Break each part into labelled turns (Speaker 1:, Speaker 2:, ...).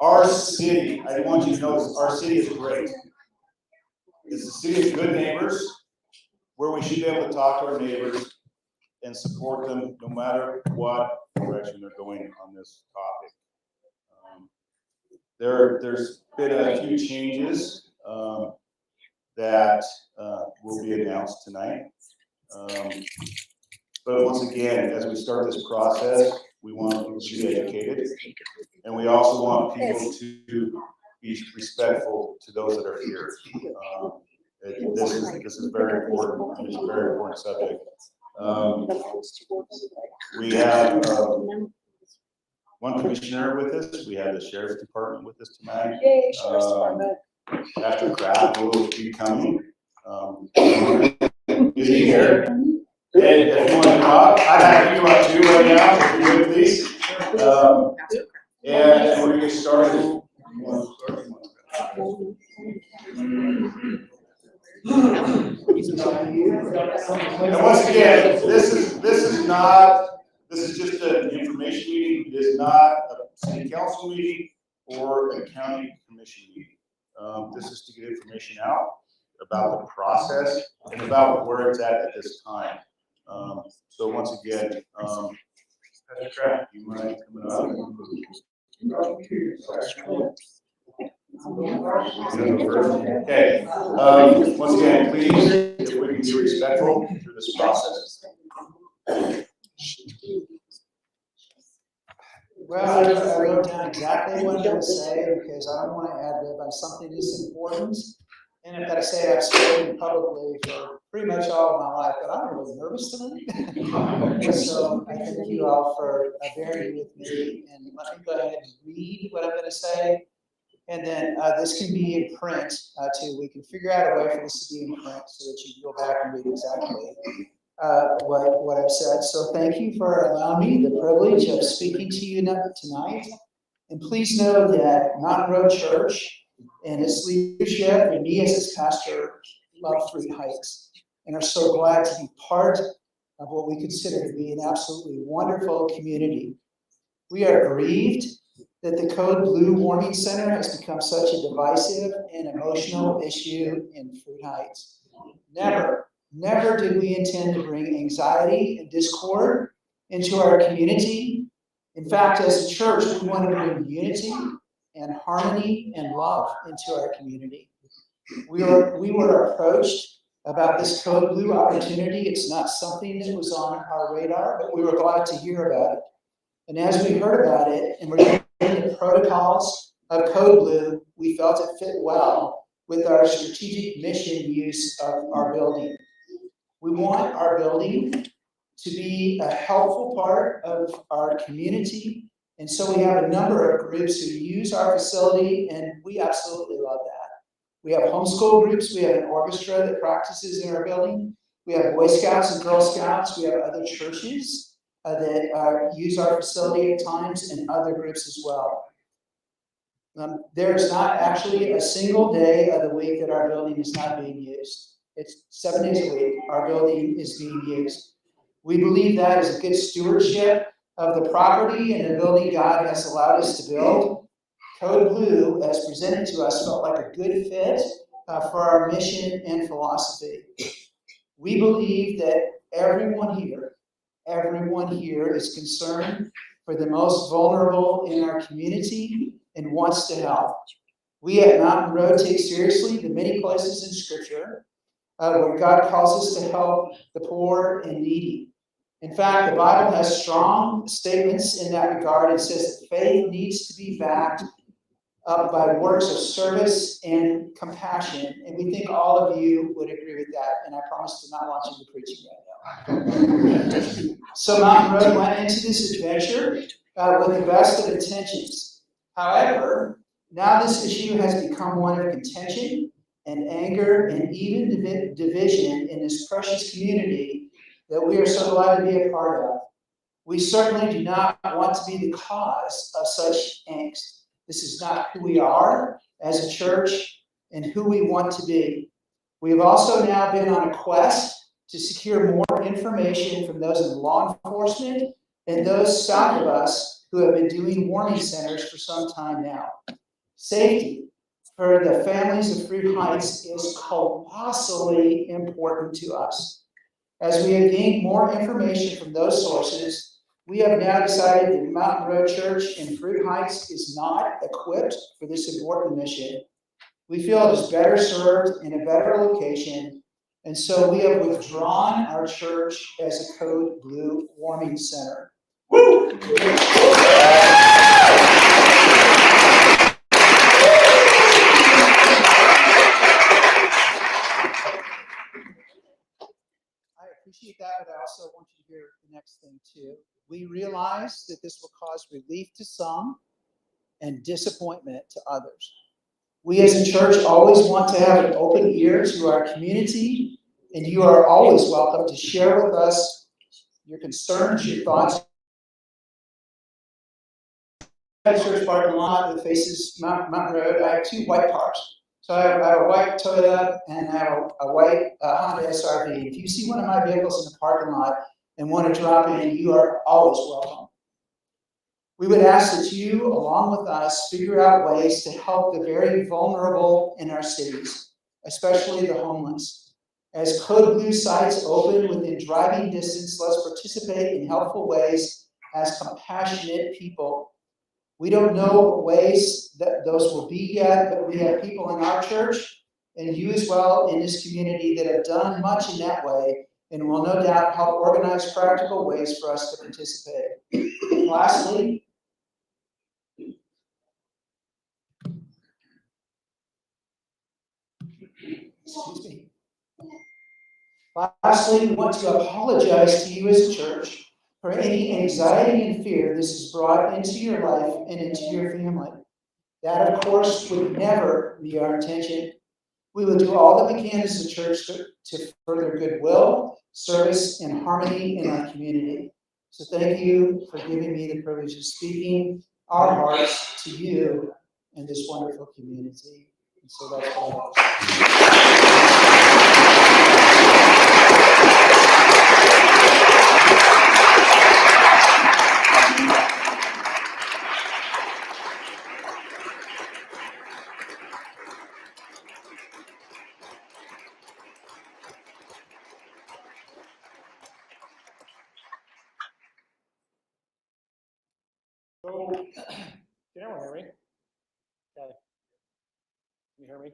Speaker 1: Our city, I want you to know this, our city is great. It's a city of good neighbors where we should be able to talk to our neighbors and support them no matter what direction they're going on this topic. There's been a few changes that will be announced tonight. But once again, as we start this process, we want people to be educated, and we also want people to be respectful to those that are here. This is very important, and it's a very important subject. We have one commissioner with us. We have the sheriff's department with us tonight. Pastor Kraft will be coming. Is he here? And if you want to come up, I'd have you come up too right now, if you would please. And we're going to get started. And once again, this is just an information meeting. It is not a city council meeting or a county commission meeting. This is to get information out about the process and about where it's at this time. So once again, Pastor Kraft, you mind coming up? Okay. Once again, please, if we can be respectful through this process.
Speaker 2: Well, I wrote down exactly what I'm going to say because I don't want to ad-lib on something that's important. And I've got to say I've spoken publicly for pretty much all of my life, but I'm really nervous tonight. So I thank you all for bearing with me. And let me go ahead and read what I'm going to say. And then this can be in print too. We can figure out a way for this to be in print so that you can go back and read exactly what I've said. So thank you for allowing me the privilege of speaking to you tonight. And please know that Mountain Road Church and its leadership and me as its pastor love Fruit Heights and are so glad to be part of what we consider to be an absolutely wonderful community. We are grieved that the Code Blue Warming Center has become such a divisive and emotional issue in Fruit Heights. Never did we intend to bring anxiety and discord into our community. In fact, as a church, we want to bring unity and harmony and love into our community. We were approached about this Code Blue opportunity. It's not something that was on our radar, but we were glad to hear about it. And as we heard about it, and we're getting the protocols of Code Blue, we felt it fit well with our strategic mission use of our building. We want our building to be a helpful part of our community. And so we have a number of groups who use our facility, and we absolutely love that. We have homeschool groups. We have an orchestra that practices in our building. We have Boy Scouts and Girl Scouts. We have other churches that use our facility at times, and other groups as well. There's not actually a single day of the week that our building is not being used. It's 7 days a week our building is being used. We believe that is a good stewardship of the property and the building God has allowed us to build. Code Blue, as presented to us, felt like a good fit for our mission and philosophy. We believe that everyone here is concerned for the most vulnerable in our community and wants to help. We at Mountain Road take seriously the many places in Scripture where God calls us to help the poor and needy. In fact, the Bible has strong statements in that regard. It says that faith needs to be backed up by works of service and compassion. And we think all of you would agree with that. And I promise to not launch into preaching right now. So Mountain Road went into this adventure with the best of intentions. However, now this issue has become one of contention and anger and even division in this precious community that we are so glad to be a part of. We certainly do not want to be the cause of such angst. This is not who we are as a church and who we want to be. We have also now been on a quest to secure more information from those in law enforcement and those south of us who have been doing warming centers for some time now. Safety for the families of Fruit Heights is colossally important to us. As we have gained more information from those sources, we have now decided that Mountain Road Church in Fruit Heights is not equipped for this important mission. We feel it is better served in a better location, and so we have withdrawn our church as a Code Blue warming center. Woo! Appreciate that, but I also want you to hear the next thing too. We realize that this will cause relief to some and disappointment to others. We as a church always want to have an open ear to our community, and you are always welcome to share with us your concerns, your thoughts. Church parking lot that faces Mountain Road. I have two white cars. So I have a white Toyota and I have a white Honda SRV. If you see one of my vehicles in the parking lot and want to drop in, you are always welcome. We would ask that you, along with us, figure out ways to help the very vulnerable in our cities, especially the homeless. As Code Blue sites open within driving distance, let's participate in helpful ways as compassionate people. We don't know what ways that those will be yet, but we have people in our church and you as well in this community that have done much in that way and will no doubt help organize practical ways for us to participate. Lastly, we want to apologize to you as a church for any anxiety and fear this has brought into your life and into your family. That, of course, would never be our intention. We will do all that we can as a church to further goodwill, service, and harmony in our community. So thank you for giving me the privilege of speaking our hearts to you in this wonderful community. And so that's what
Speaker 3: So, can everyone hear me? Okay. Can you hear me?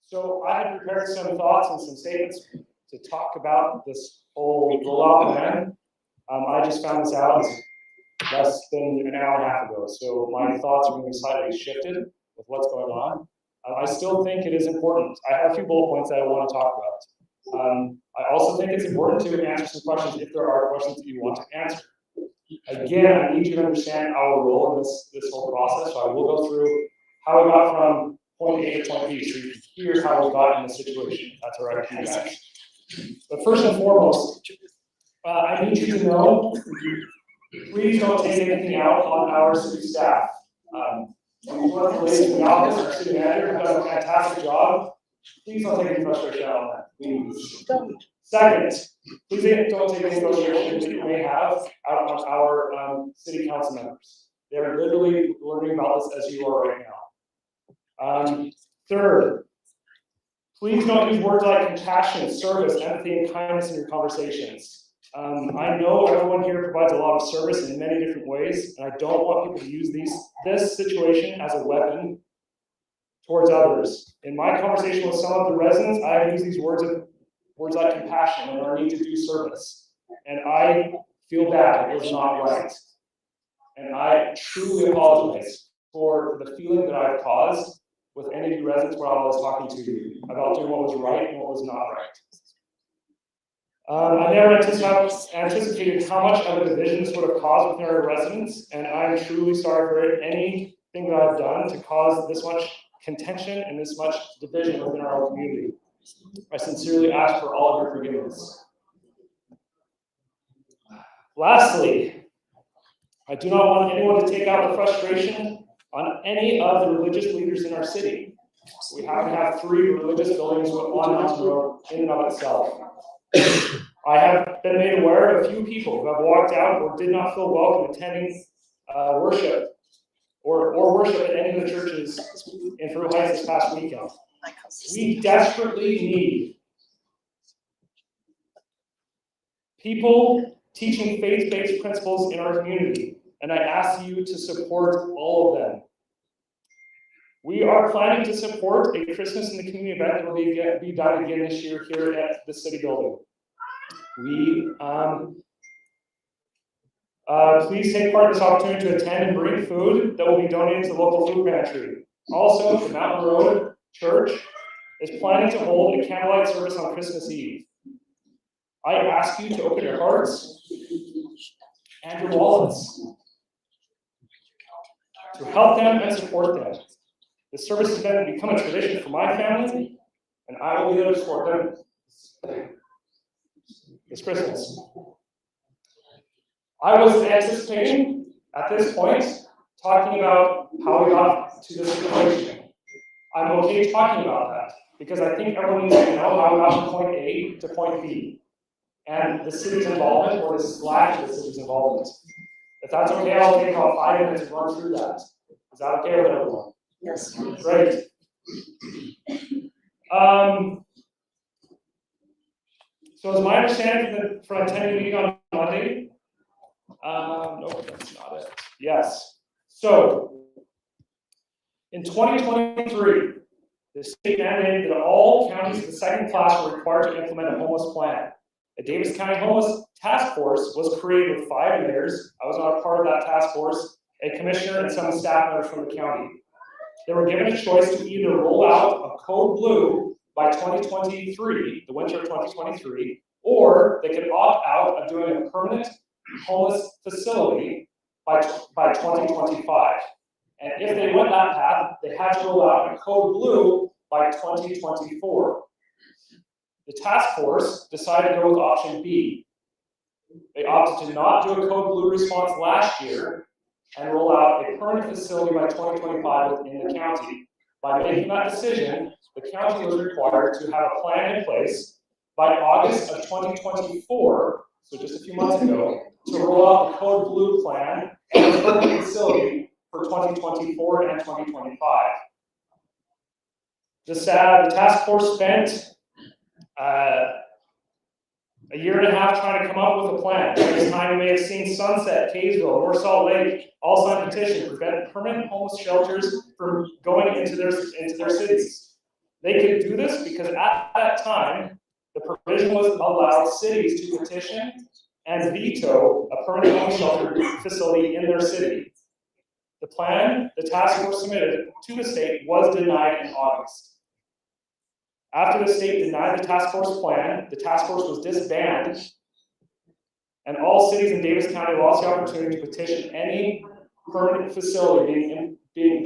Speaker 3: So I had prepared some thoughts and some statements to talk about this whole rollout plan. I just found this out less than an hour and a half ago, so my thoughts are going to be slightly shifted with what's going on. I still think it is important. I have a few bullet points that I want to talk about. I also think it's important to answer some questions if there are questions that you want to answer. Again, I need you to understand our role in this whole process, so I will go through how we got from point A to point B, so you can hear how we got in this situation. That's all right for you guys. But first and foremost, I need you to know, please don't take anything out on our city staff. One of the ladies in the office, our city manager, have done a fantastic job. Please don't take any frustration out on that, please. Second, please don't take any frustration that you may have out on our city council members. They're literally learning about this as you are right now. Third, please don't use words like compassion, service, empathy, and kindness in your conversations. I know everyone here provides a lot of service in many different ways, and I don't want people to use this situation as a weapon towards others. In my conversation with some of the residents, I have used these words like compassion and our need to do service. And I feel bad, it was not right. And I truly apologize for the feeling that I've caused with any of you residents while I was talking to you about doing what was right and what was not right. I never anticipated how much of a division this would have caused within our residents, and I'm truly sorry for anything that I've done to cause this much contention and this much division within our own community. I sincerely ask for all of your forgiveness. Lastly, I do not want anyone to take out the frustration on any of the religious leaders in our city. We happen to have 3 religious buildings on Mountain Road in and of itself. I have been made aware of a few people who have walked out or did not feel welcome attending worship or worship at any of the churches in Peru Heights this past weekend. We desperately need people teaching faith-based principles in our community, and I ask you to support all of them. We are planning to support a Christmas in the Community event that will be done again this year here at the city building. Please take part in this opportunity to attend and bring food that will be donated to the local food pantry. Also, the Mountain Road Church is planning to hold a candlelight service on Christmas Eve. I ask you to open your hearts and your wallets to help them and support them. The service is going to become a tradition for my family, and I will be there to support them this Christmas. I was anticipating, at this point, talking about how we got to this situation. I'm okay talking about that, because I think everyone needs to know how we got from point A to point B, and the city's involvement, or this lack of the city's involvement. If that's okay, I'll take about 5 minutes to run through that. Is that okay with everyone?
Speaker 4: Yes.
Speaker 3: Great. So it's my understanding from attending the meeting on Monday. No, that's not it. Yes. So in 2023, the state mandated that all counties of the second class were required to implement a homeless plan. A Davis County Homeless Task Force was created with 5 mayors. I was not a part of that task force, a commissioner, and some staff members from the county. They were given a choice to either roll out a Code Blue by 2023, the winter of 2023, or they could opt out of doing a permanent homeless facility by 2025. And if they went that path, they had to roll out a Code Blue by 2024. The task force decided to go with option B. They opted to not do a Code Blue response last year and roll out a permanent facility by 2025 within the county. By making that decision, the county was required to have a plan in place by August of 2024, so just a few months ago, to roll out the Code Blue plan and a permanent facility for 2024 and 2025. The task force spent a year and a half trying to come up with a plan. At this time, you may have seen Sunset, Kaysville, North Salt Lake, all signed petitions to prevent permanent homeless shelters from going into their cities. They could do this because at that time, the provision was allow cities to petition and veto a permanent homeless shelter facility in their city. The plan the task force submitted to the state was denied in August. After the state denied the task force plan, the task force was disbanded, and all cities in Davis County lost the opportunity to petition any permanent facility being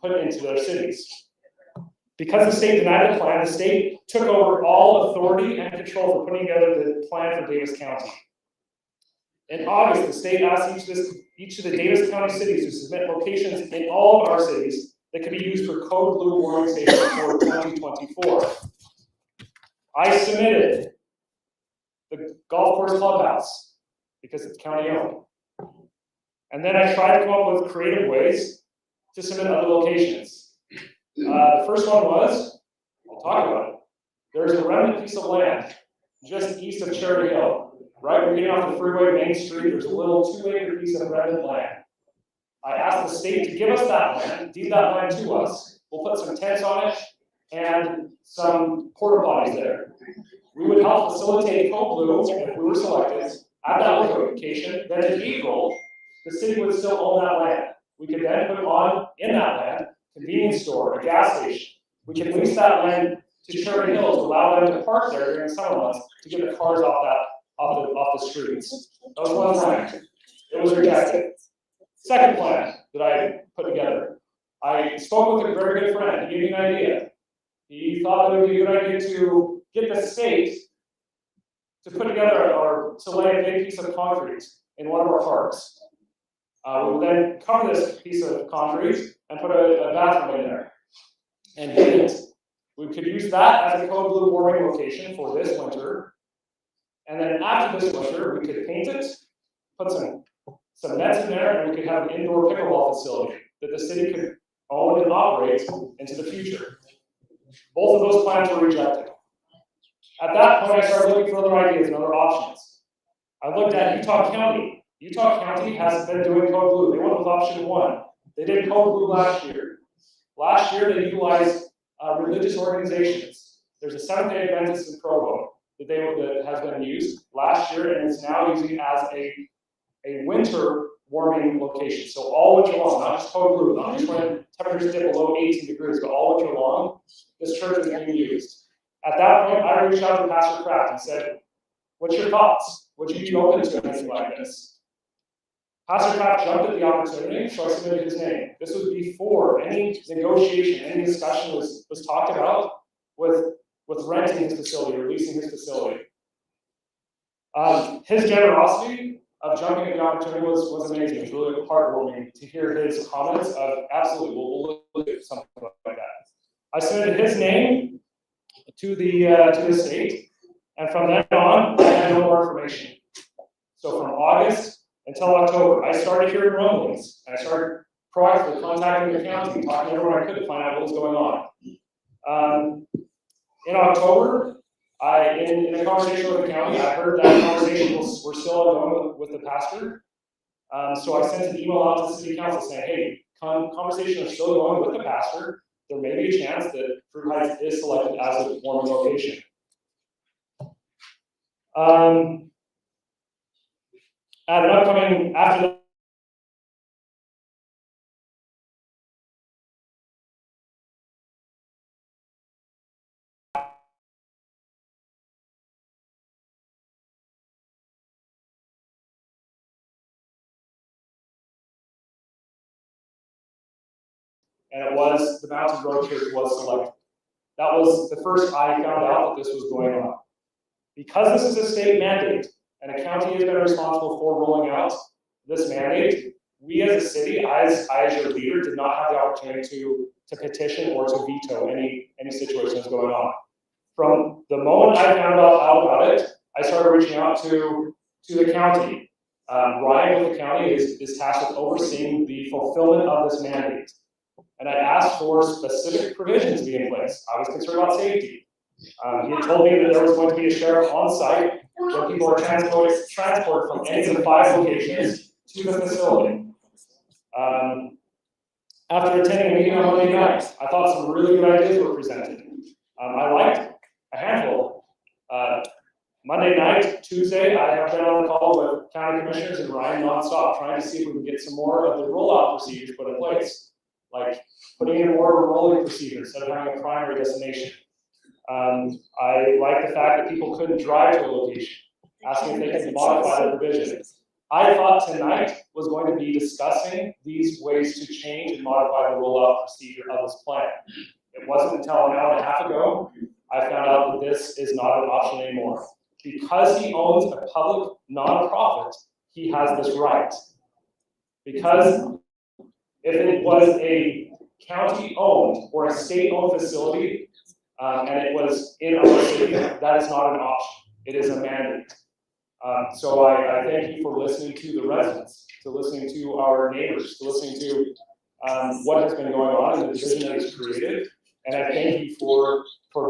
Speaker 3: put into their cities. Because the state denied the plan, the state took over all authority and control for putting together the plan for Davis County. In August, the state asked each of the Davis County cities to submit locations in all of our cities that could be used for Code Blue warming stations for 2024. I submitted the golf course clubhouse because it's county owned. And then I tried to come up with creative ways to submit other locations. The first one was, I'll talk about it. There's a remnant piece of land just east of Cherry Hill. Right, we're getting off the freeway, Main Street, there's a little 2-acre piece of remnant land. I asked the state to give us that land, deed that land to us. We'll put some tents on it and some porta potties there. We would help facilitate Code Blue if we were selected at that location. Then in April, the city would still own that land. We could then put on in that land a convenience store, a gas station. We could lease that land to Cherry Hill to allow them to park there during summer months to get the cars off the streets. That was one plan. It was rejected. Second plan that I put together. I spoke with a very good friend. He gave me an idea. He thought that it would be a good idea to get the state to put together or to lay a big piece of concrete in one of our parks. We would then cover this piece of concrete and put a bathroom in there and heat it. We could use that as a Code Blue warming location for this winter. And then after this winter, we could paint it, put some some nets in there, and we could have an indoor pickleball facility that the city could own and operate into the future. Both of those plans were rejected. At that point, I started looking for other ideas and other options. I looked at Utah County. Utah County has been doing code blue. They went with option 1. They did code blue last year. Last year, they utilized religious organizations. There's a Seventh-day Adventist in Provo that has been used last year, and is now using it as a winter warming location. So all winter long, not just code blue, not just when temperatures dip below 18 degrees, but all winter long, this church is being used. At that point, I reached out to Pastor Kraft and said, "What's your thoughts? Would you be open to anything like this?" Pastor Kraft jumped at the opportunity, so I submitted his name. This was before any negotiation, any discussion was talked about with renting his facility or leasing his facility. His generosity of jumping at the opportunity was amazing. It was really heartwarming to hear his comments of absolutely, we'll look at something like that. I submitted his name to the state, and from then on, I had no more information. So from August until October, I started hearing rumblings, and I started proactively contacting the county, talking to everyone I could to find out what was going on. In October, in a conversation with the county, I heard that conversations were still ongoing with the pastor. So I sent an email out to the city council saying, "Hey, conversations are still going with the pastor. There may be a chance that Fruit Heights is selected as a warming location." At an upcoming, after that, and it was, the Mountain Road Church was selected. That was the first I found out that this was going on. Because this is a state mandate, and a county has been responsible for rolling out this mandate, we as a city, I as your leader, did not have the opportunity to petition or to veto any situation that's going on. From the moment I found out about it, I started reaching out to the county. Ryan with the county is tasked with overseeing the fulfillment of this mandate. And I asked for specific provisions to be in place. I was concerned about safety. He had told me that there was going to be a sheriff on site when people are transported from any of the 5 locations to the facility. After attending a meeting on Monday night, I thought some really good ideas were presented. I liked a handful. Monday night, Tuesday, I have been on a call with county commissioners and Ryan nonstop, trying to see if we can get some more of the rollout procedures put in place, like putting in more of a rolling procedure instead of having a primary destination. I like the fact that people couldn't drive to a location, asking if they could modify their provision. I thought tonight was going to be discussing these ways to change and modify the rollout procedure of this plan. It wasn't until an hour and a half ago I found out that this is not an option anymore. Because he owns a public nonprofit, he has this right. Because if it was a county-owned or a state-owned facility, and it was in our city, that is not an option. It is a mandate. So I thank you for listening to the residents, to listening to our neighbors, to listening to what has been going on and the division that is created. And I thank you for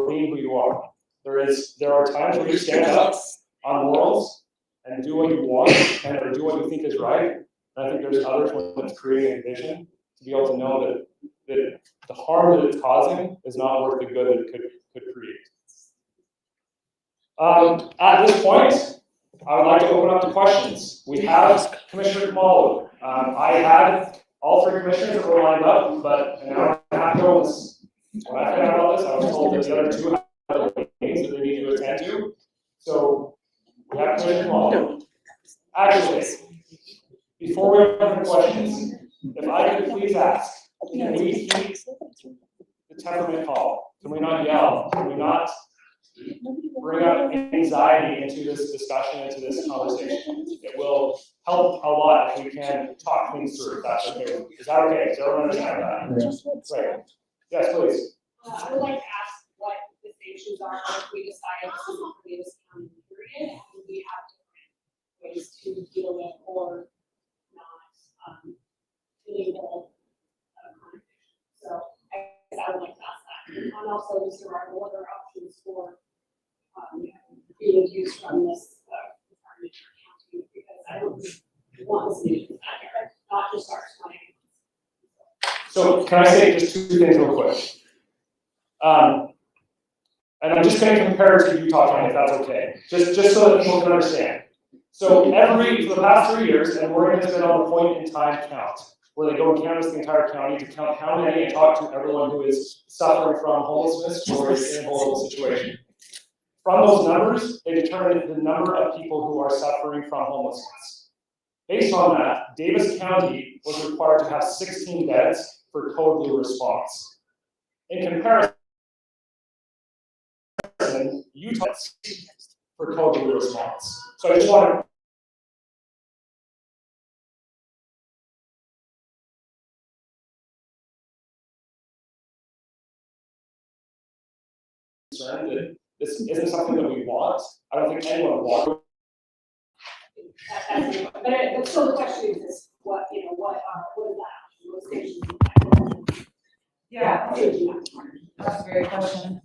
Speaker 3: being who you are. There are times where you stand up on morals and do what you want or do what you think is right. And I think there's others when it's creating a division to be able to know that the harm that it's causing is not worth the good that it could create. At this point, I would like to open up to questions. We have Commissioner Kamalo. I had all 3 commissioners that were lined up, but an hour and a half ago when I found out about this, I was told that the other 2 have other meetings that they need to attend to. So we have Commissioner Kamalo. Actually, before we open for questions, if I could please ask, can we keep the temperament calm? Can we not yell? Can we not bring up anxiety into this discussion, into this conversation? It will help a lot if we can talk things through, if that's okay. Is that okay? Does everyone understand that? Right. Yes, please.
Speaker 4: I would like to ask what the issues are if we decide this is the previous county period, and we have different ways to deal with or not meaningful conversation. So I guess I would like to ask that. And also, Mr. Martin, what are options for being used from this department or county? Because I don't want to see it accurate, not just our client.
Speaker 3: So can I say just two things real quick? And I'm just going to compare it to Utah County, if that's okay, just so that people can understand. So for the past 3 years, and Oregon has been on a point in time count, where they go and canvass the entire county to count how many and talk to everyone who is suffering from homelessness or is in a vulnerable situation. From those numbers, they determined the number of people who are suffering from homelessness. Based on that, Davis County was required to have 16 beds for code blue response. In comparison, Utah for code blue response. So I just want to concerned that this isn't something that we want. I don't think anyone wants.
Speaker 4: But so the question is, what is that? What stations?
Speaker 5: Yeah, that's a great question.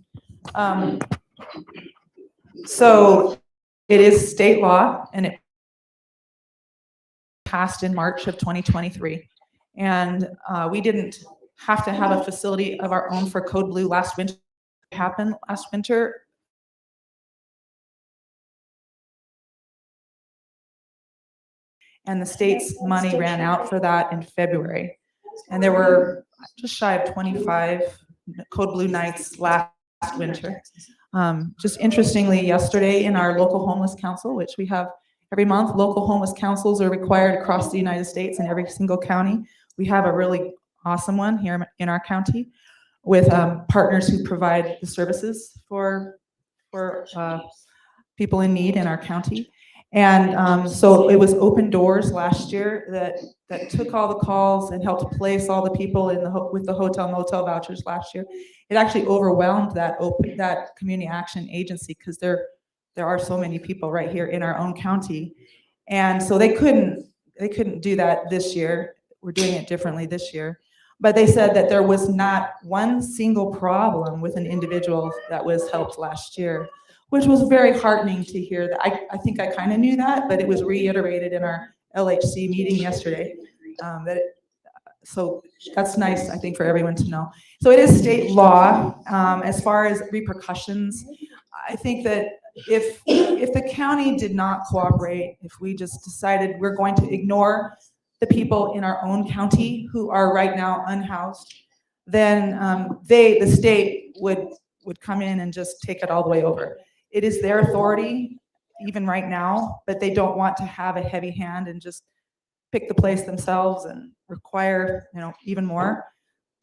Speaker 5: So it is state law, and it passed in March of 2023. And we didn't have to have a facility of our own for Code Blue last winter. It happened last winter. And the state's money ran out for that in February. And there were just shy of 25 Code Blue nights last winter. Just interestingly, yesterday in our local homeless council, which we have every month, local homeless councils are required across the United States in every single county. We have a really awesome one here in our county with partners who provide the services for people in need in our county. And so it was Open Doors last year that took all the calls and helped place all the people in with the hotel motel vouchers last year. It actually overwhelmed that community action agency because there are so many people right here in our own county, and so they couldn't do that this year. We're doing it differently this year, but they said that there was not one single problem with an individual that was helped last year, which was very heartening to hear. That I think I kind of knew that, but it was reiterated in our LHC meeting yesterday. So that's nice, I think, for everyone to know. So it is state law. As far as repercussions, I think that if the county did not cooperate, if we just decided we're going to ignore the people in our own county who are right now unhoused, then the state would come in and just take it all the way over. It is their authority, even right now, but they don't want to have a heavy hand and just pick the place themselves and require, even more.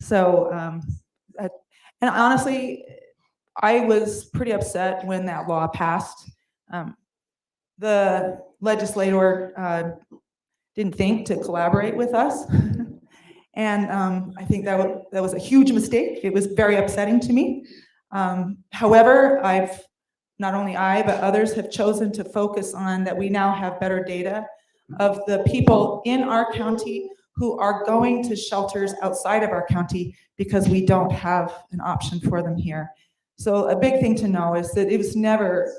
Speaker 5: So, and honestly, I was pretty upset when that law passed. The legislator didn't think to collaborate with us. And I think that was a huge mistake. It was very upsetting to me. However, not only I, but others have chosen to focus on that we now have better data of the people in our county who are going to shelters outside of our county because we don't have an option for them here. So a big thing to know is that it was never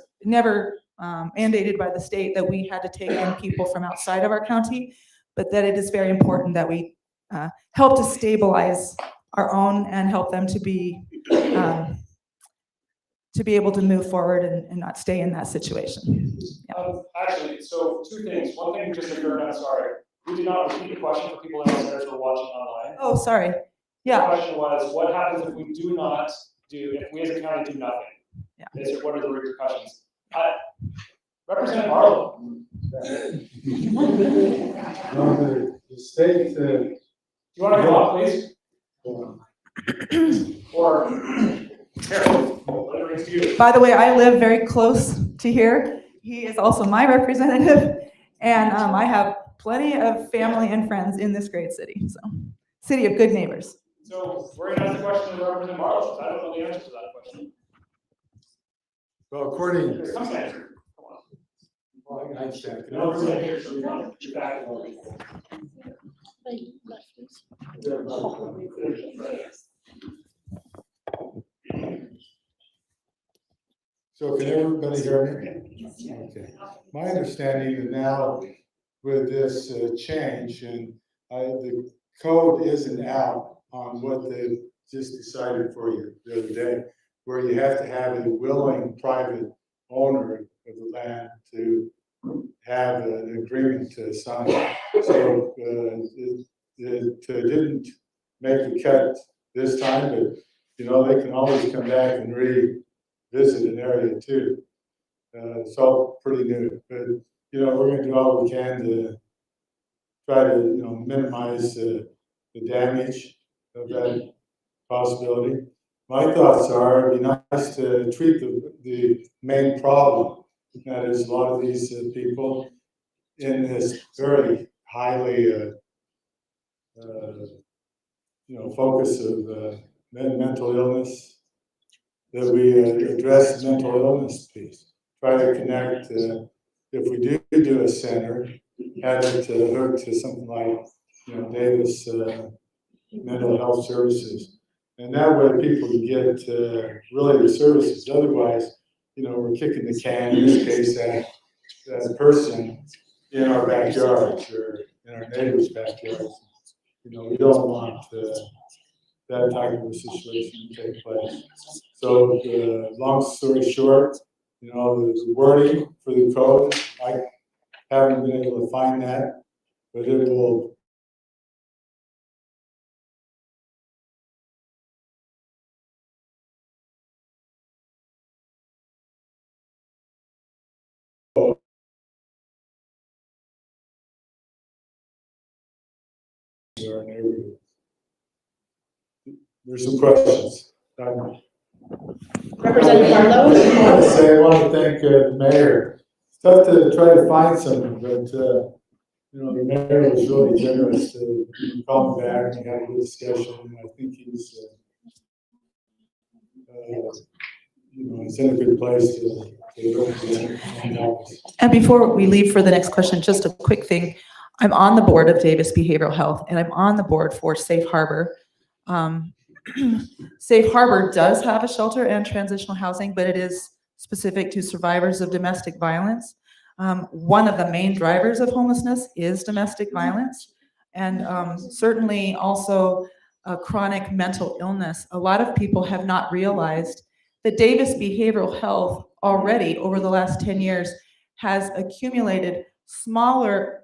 Speaker 5: mandated by the state that we had to take in people from outside of our county, but that it is very important that we help to stabilize our own and help them to be able to move forward and not stay in that situation. Yeah.
Speaker 3: Actually, so two things. One thing, just if you're not sorry, we did not repeat the question for people downstairs who are watching online.
Speaker 5: Oh, sorry.
Speaker 3: The
Speaker 5: Yeah.
Speaker 3: question was, what happens if we if we as a county do nothing? Yeah. What are the repercussions? Representative Barlow.
Speaker 6: The state.
Speaker 3: Do you want to come up, please? Or whatever it's you.
Speaker 5: By the way, I live very close to here. He is also my representative, and I have plenty of family and friends in this great city. So, city of good neighbors.
Speaker 3: So we're going to ask the question to Representative Barlow. I don't know the answer to that question.
Speaker 6: Well, according.
Speaker 3: Come answer. Come on.
Speaker 6: Well, I understand.
Speaker 3: No, we're here, so you're back.
Speaker 6: So can everybody hear me? Okay. My understanding is now with this change, and the code isn't out on what they just decided for you the other day, where you have to have a willing private owner of the land to have an agreement to sign. So it didn't make the cut this time, but they can always come back and revisit an area too. It's all pretty new, but we're going to do all we can to try to minimize the damage of that possibility. My thoughts are it'd be nice to treat the main problem. That is, a lot of these people in this very highly focus of mental illness, that we address the mental illness piece. Try to connect, if we do a center, have it hook to something like, Davis Mental Health Services. And that way people can get really the services. Otherwise, we're kicking the can, in this case, that person in our backyards or in our neighbors' backyards. We don't want that type of a situation to take place. So, long story short, the wording for the code, I haven't been able to find that, but it will. Our neighborhood. There's some questions.
Speaker 7: Representative Barlow?
Speaker 6: I want to thank the mayor. It's tough to try to find someone, but the mayor was really generous to call me back and have a good discussion. And I think he's in a good place to represent and help us.
Speaker 5: And before we leave for the next question, just a quick thing. I'm on the board of Davis Behavioral Health, and I'm on the board for Safe Harbor. Safe Harbor does have a shelter and transitional housing, but it is specific to survivors of domestic violence. One of the main drivers of homelessness is domestic violence, and certainly also chronic mental illness. A lot of people have not realized that Davis Behavioral Health already, over the last 10 years, has accumulated smaller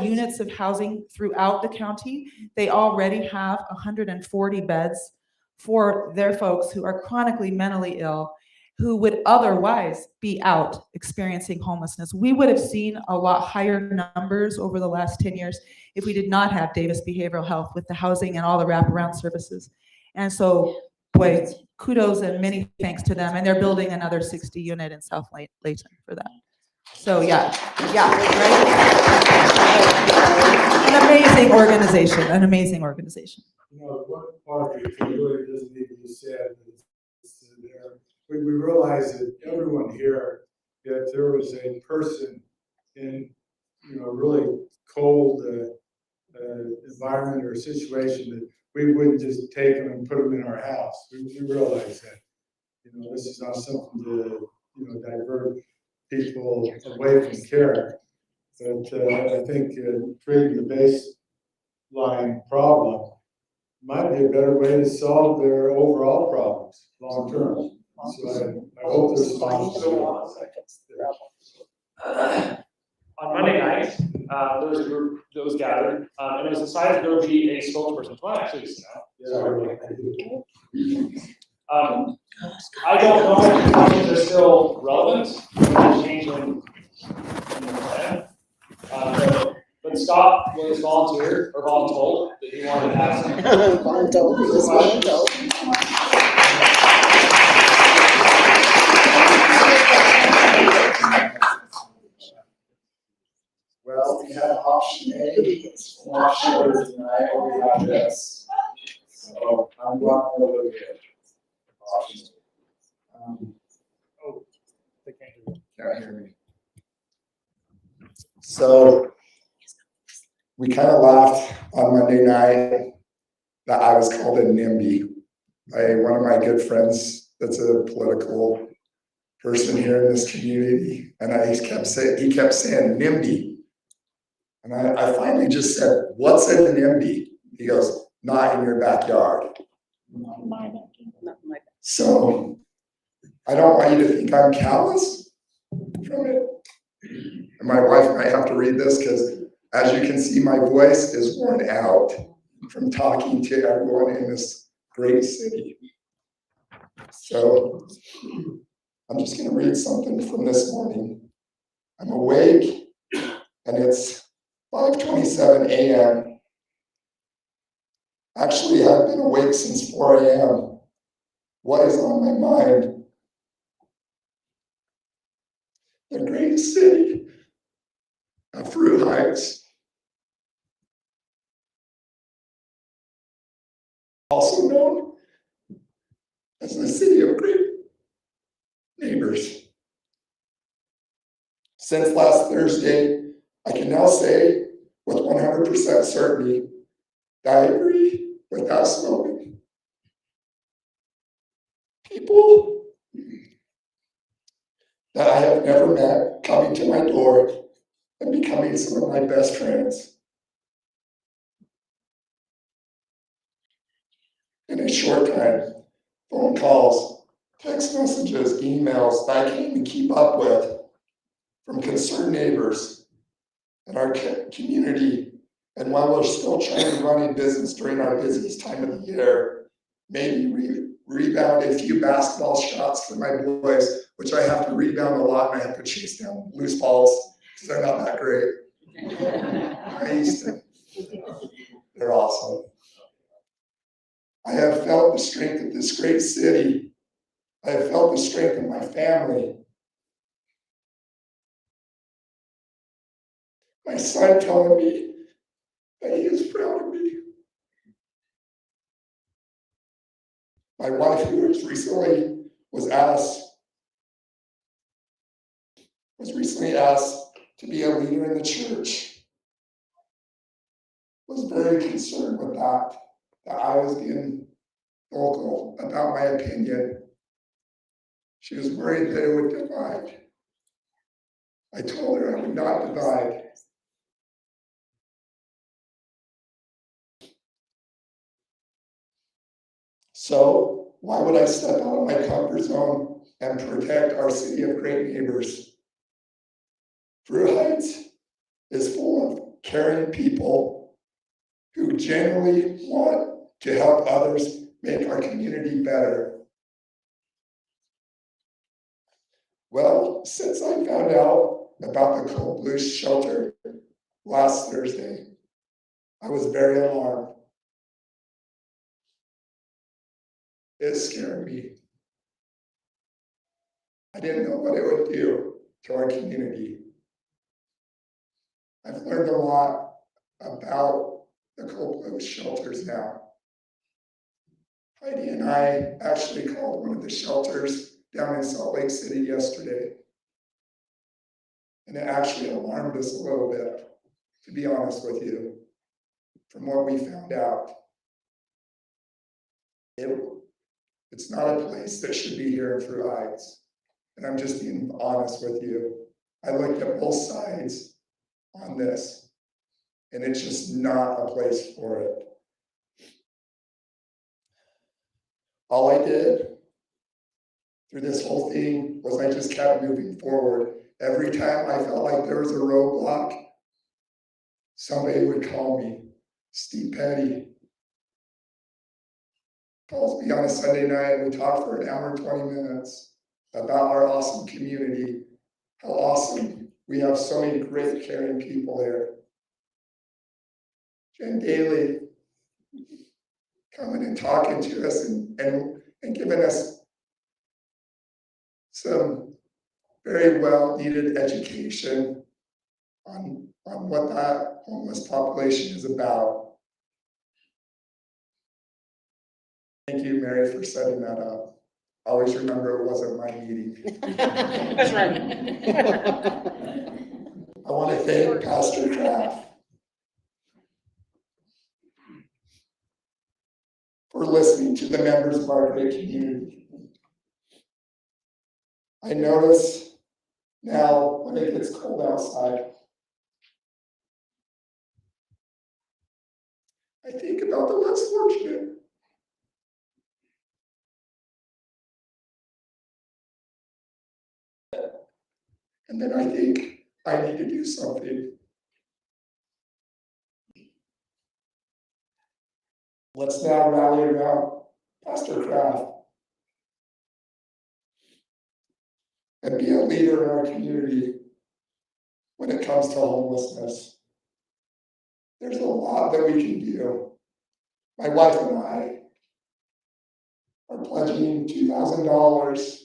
Speaker 5: units of housing throughout the county. They already have 140 beds for their folks who are chronically mentally ill, who would otherwise be out experiencing homelessness. We would have seen a lot higher numbers over the last 10 years if we did not have Davis Behavioral Health with the housing and all the wraparound services. And so, boy, kudos and many thanks to them. And they're building another 60 unit in South Layton for that. So yeah, right? An amazing organization.
Speaker 6: One part that really doesn't need to be said is there. We realize that everyone here, that there was a person in, really cold environment or situation that we wouldn't just take them and put them in our house. We realize that, this is not something to, divert people away from care. But I think treating the baseline problem might be a better way to solve their overall problems long term. So I hope this responsible.
Speaker 3: On Monday night, there was a group that was gathered, and it was decided there would be a spokesperson. Well, actually, I don't know if the questions are still relevant. Changing but Scott was volunteered or voluntold that he wanted to ask.
Speaker 7: Voluntold, he was voluntold.
Speaker 8: Well, we have option A, option B tonight, or we have this. So I'm going to look at option.
Speaker 3: They can't hear you.
Speaker 8: Can't hear me. So we kind of laughed on Monday night that I was called a NIMBY by one of my good friends that's a political person here in this community. And he kept saying NIMBY. And I finally just said, what's a NIMBY? He goes, not in your backyard. So I don't want you to think I'm callous from it. And my wife might have to read this because, as you can see, my voice is worn out from talking to everyone in this great city. So I'm just going to read something from this morning. I'm awake and it's 5:27 a.m. Actually, I've been awake since 4 a.m. What is on my mind? The great city of Fruit Heights, also known as the city of great neighbors. Since last Thursday, I can now say with 100% certainty that I agree with that slogan. People that I have never met coming to my door and becoming some of my best friends. In a short time, phone calls, text messages, emails that I can't even keep up with from concerned neighbors in our community. And while we're still trying to run a business during our busiest time of the year, maybe rebound a few basketball shots for my boys, which I have to rebound a lot and I have to chase down loose balls because they're not that great. I used to. They're awesome. I have felt the strength of this great city. I have felt the strength of my family. My son telling me that he is proud of me. My wife, who was recently asked to be a leader in the church, was very concerned with that I was being vocal about my opinion. She was worried that it would divide. I told her I would not divide. So why would I step out of my comfort zone and protect our city of great neighbors? Fruit Heights is full of caring people who genuinely want to help others make our community better. Well, since I found out about the Cold Blue shelter last Thursday, I was very alarmed. It scared me. I didn't know what it would do to our community. I've learned a lot about the Cold Blue shelters now. Heidi and I actually called one of the shelters down in Salt Lake City yesterday. And it actually alarmed us a little bit, to be honest with you, from what we found out. It's not a place that should be here in Fruit Heights. And I'm just being honest with you. I looked at both sides on this, and it's just not a place for it. All I did through this whole thing was I just kept moving forward. Every time I felt like there was a roadblock, somebody would call me. Steve Petty calls me on a Sunday night and we talk for an hour and 20 minutes about our awesome community, how awesome we have so many great caring people here. Jen Daly coming and talking to us and giving us some very well needed education on what that homeless population is about. Thank you, Mary, for setting that up. Always remember it wasn't my meeting.
Speaker 7: That's right.
Speaker 8: I want to thank Pastor Kraft for listening to the members of our great community. I notice now when it gets cold outside, I think about the less fortunate. And then I think I need to do something. Let's now rally around Pastor Kraft and be a leader in our community when it comes to homelessness. There's a lot that we can do. My wife and I are pledging $2,000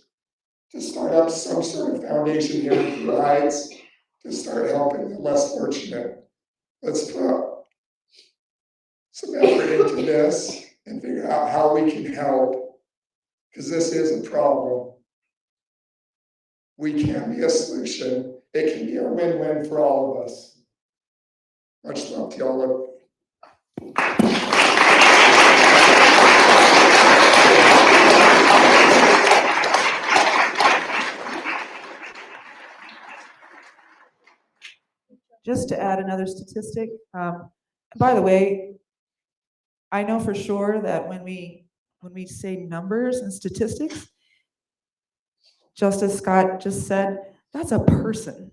Speaker 8: to start up some sort of foundation here in the Heights to start helping the less fortunate. Let's put some effort into this and figure out how we can help, because this is a problem. We can be a solution. It can be a win-win for all of us. Much love to y'all.
Speaker 5: Just to add another statistic, by the way, I know for sure that when we say numbers and statistics, just as Scott just said, that's a person.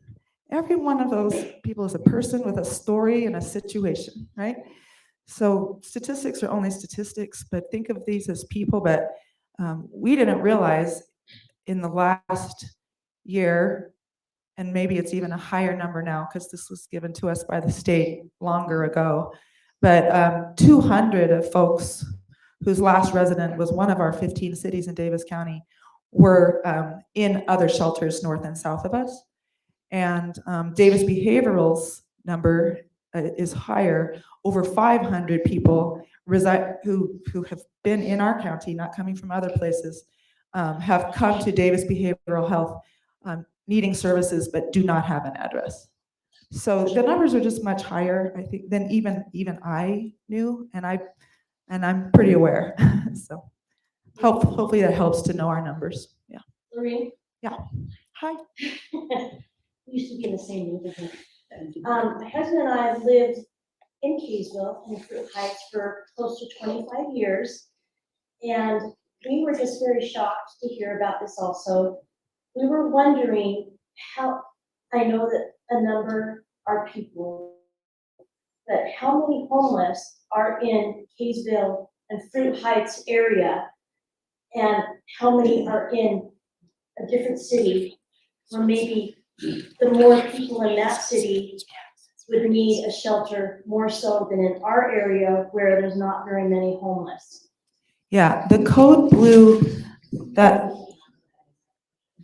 Speaker 5: Every one of those people is a person with a story and a situation, right? So statistics are only statistics, but think of these as people. But we didn't realize in the last year, and maybe it's even a higher number now because this was given to us by the state longer ago, but 200 of folks whose last resident was one of our 15 cities in Davis County were in other shelters north and south of us. And Davis Behavioral's number is higher. Over 500 people reside who have been in our county, not coming from other places, have come to Davis Behavioral Health needing services but do not have an address. So the numbers are just much higher, I think, than even I knew, and I'm pretty aware. So hopefully that helps to know our numbers. Yeah.
Speaker 9: Lorraine?
Speaker 5: Yeah. Hi.
Speaker 9: We used to be in the same neighborhood. My husband and I lived in Kaysville in Fruit Heights for close to 25 years. And we were just very shocked to hear about this also. We were wondering how, I know that a number are people, but how many homeless are in Kaysville and Fruit Heights area? And how many are in a different city where maybe the more people in that city would need a shelter more so than in our area where there's not very many homeless?
Speaker 5: Yeah, the code blue that,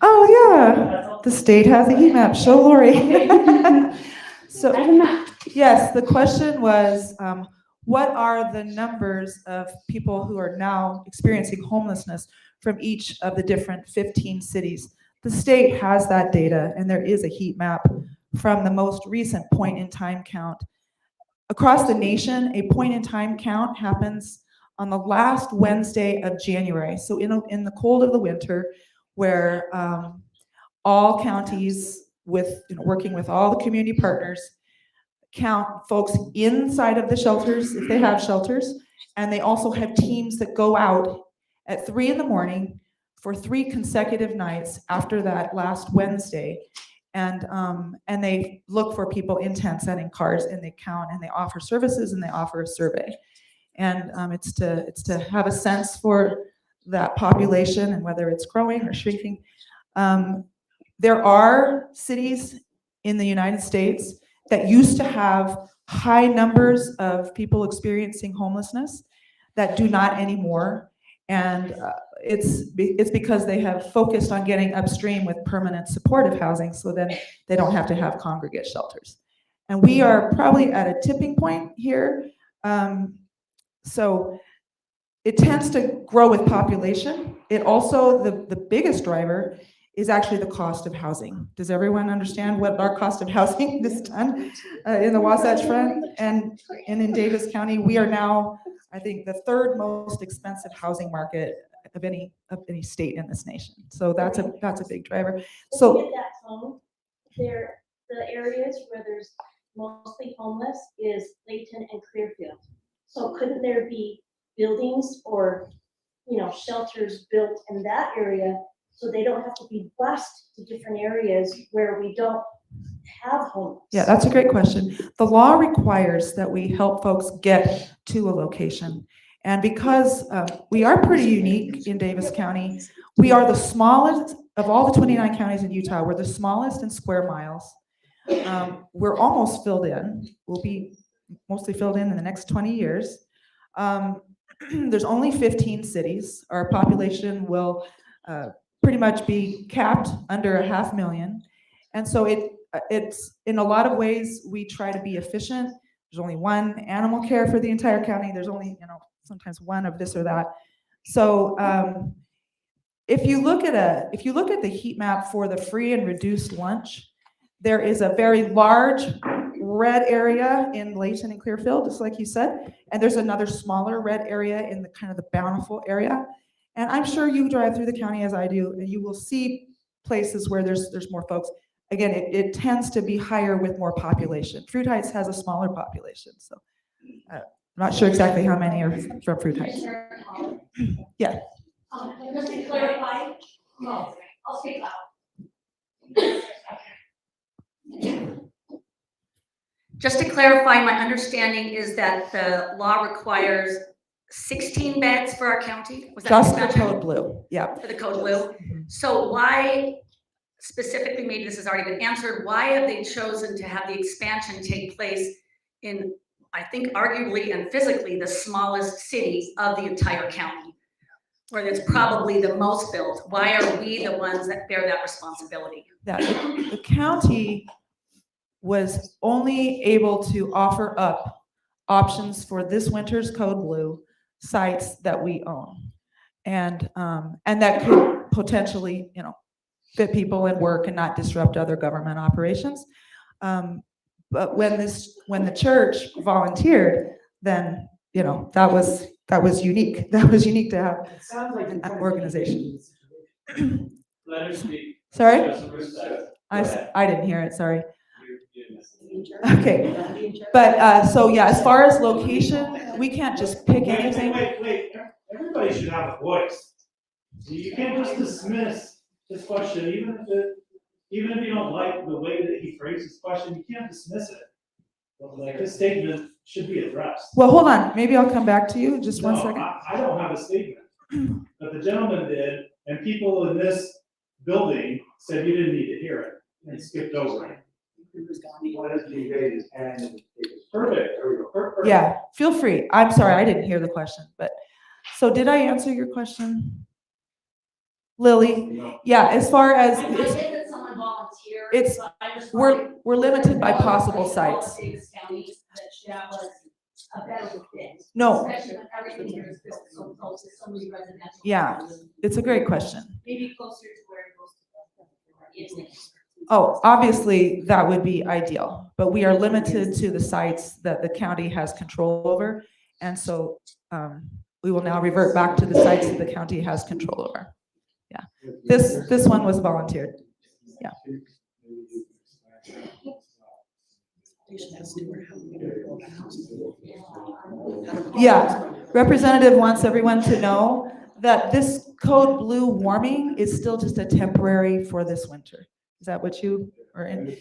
Speaker 5: oh yeah, the state has a heat map, show Lori. So, yes, the question was, what are the numbers of people who are now experiencing homelessness from each of the different 15 cities? The state has that data, and there is a heat map from the most recent point in time count. Across the nation, a point in time count happens on the last Wednesday of January. So in the cold of the winter, where all counties working with all the community partners count folks inside of the shelters if they have shelters, and they also have teams that go out at 3 a.m. for 3 consecutive nights after that last Wednesday, and they look for people in tents and in cars, and they count and they offer services and they offer a survey, and it's to have a sense for that population and whether it's growing or shrinking. There are cities in the United States that used to have high numbers of people experiencing homelessness that do not anymore. And it's because they have focused on getting upstream with permanent supportive housing, so then they don't have to have congregate shelters. And we are probably at a tipping point here. So it tends to grow with population. It also, the biggest driver is actually the cost of housing. Does everyone understand what our cost of housing is done in the Wasatch Front and in Davis County? We are now, I think, the third most expensive housing market of any state in this nation. So that's a big driver. So
Speaker 9: Looking at that tone, the areas where there's mostly homeless is Layton and Clearfield. So couldn't there be buildings or, shelters built in that area so they don't have to be bused to different areas where we don't have homeless?
Speaker 5: yeah, that's a great question. The law requires that we help folks get to a location. And because we are pretty unique in Davis County, we are the smallest of all the 29 counties in Utah. We're the smallest in square miles. We're almost filled in. We'll be mostly filled in the next 20 years. There's only 15 cities. Our population will pretty much be capped under 500,000. And so it's in a lot of ways, we try to be efficient. There's only one animal care for the entire county. There's only, sometimes one of this or that. So if you look at the heat map for the free and reduced lunch, there is a very large red area in Layton and Clearfield, just like you said, and there's another smaller red area in the kind of the Bountiful area. And I'm sure you drive through the county as I do, and you will see places where there's more folks. Again, it tends to be higher with more population. Fruit Heights has a smaller population, so I'm not sure exactly how many are from Fruit Heights. Yeah.
Speaker 4: Just to clarify, no, I'll speak loud. Just to clarify, my understanding is that the law requires 16 beds for our county. Was that
Speaker 5: Just the
Speaker 4: expansion?
Speaker 5: Code Blue, yeah.
Speaker 4: For the Code Blue. So why specifically, maybe this has already been answered, why have they chosen to have the expansion take place in, I think arguably and physically, the smallest city of the entire county, where there's probably the most built? Why are we the ones that bear that responsibility?
Speaker 5: That the county was only able to offer up options for this winter's Code Blue sites that we own, and that could potentially, fit people and work and not disrupt other government operations. But when the church volunteered, then that was unique. That was unique to have
Speaker 3: It sounds like
Speaker 5: an organization.
Speaker 3: Let her speak.
Speaker 5: Sorry,
Speaker 3: Just respect.
Speaker 5: I didn't hear it. Sorry. Okay, but so yeah, as far as location, we can't just pick anything.
Speaker 3: Wait, everybody should have a voice. You can't just dismiss this question, even if you don't like the way that he phrased his question, you can't dismiss it. Like, this statement should be addressed.
Speaker 5: Well, hold on, maybe I'll come back to you, just one second.
Speaker 3: I don't have a statement, but the gentleman did, and people in this building said you didn't need to hear it, and skipped over it. Perfect. Perfect.
Speaker 5: Yeah, feel free. I'm sorry, I didn't hear the question, but, so did I answer your question? Lily? Yeah, as far as,
Speaker 4: I get that someone volunteered,
Speaker 5: it's-
Speaker 4: but I just
Speaker 5: we're limited by possible sites.
Speaker 4: Davis County, that was a better fit.
Speaker 5: No,
Speaker 4: Especially when everything here is built so close to so many residential.
Speaker 5: yeah,
Speaker 4: areas.
Speaker 5: it's a great question.
Speaker 4: Maybe closer to where it goes to.
Speaker 5: Oh, obviously, that would be ideal, but we are limited to the sites that the county has control over. And so we will now revert back to the sites that the county has control over. Yeah, this one was volunteered. Yeah. Yeah, Representative wants everyone to know that this Code Blue warming is still just a temporary for this winter. Is that what you are in?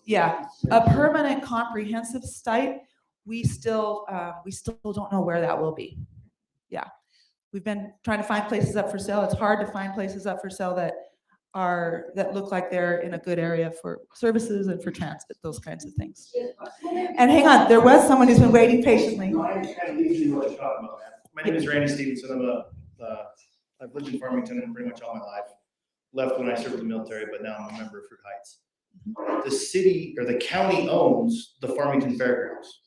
Speaker 5: Yeah, a permanent comprehensive site, we still don't know where that will be. Yeah, we've been trying to find places up for sale. It's hard to find places up for sale that look like they're in a good area for services and for transit, those kinds of things. And hang on, there was someone who's been waiting patiently.
Speaker 10: My name is Randy Stevenson. I've lived in Farmington pretty much all my life. Left when I served the military, but now I'm a member of Fruit Heights. The city or the county owns the Farmington Fairgrounds.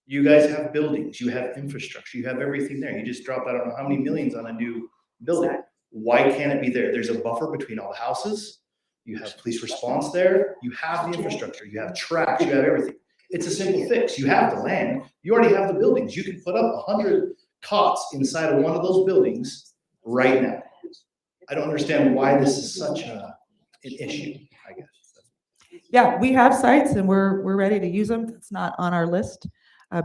Speaker 10: You guys have buildings, you have infrastructure, you have everything there. You just dropped, I don't know how many millions on a new building. Why can't it be there? There's a buffer between all the houses. You have police response there. You have the infrastructure. You have tracks. You have everything. It's a simple fix. You have the land. You already have the buildings. You can put up 100 cots inside of one of those buildings right now. I don't understand why this is such an issue, I guess.
Speaker 5: Yeah, we have sites and we're ready to use them. It's not on our list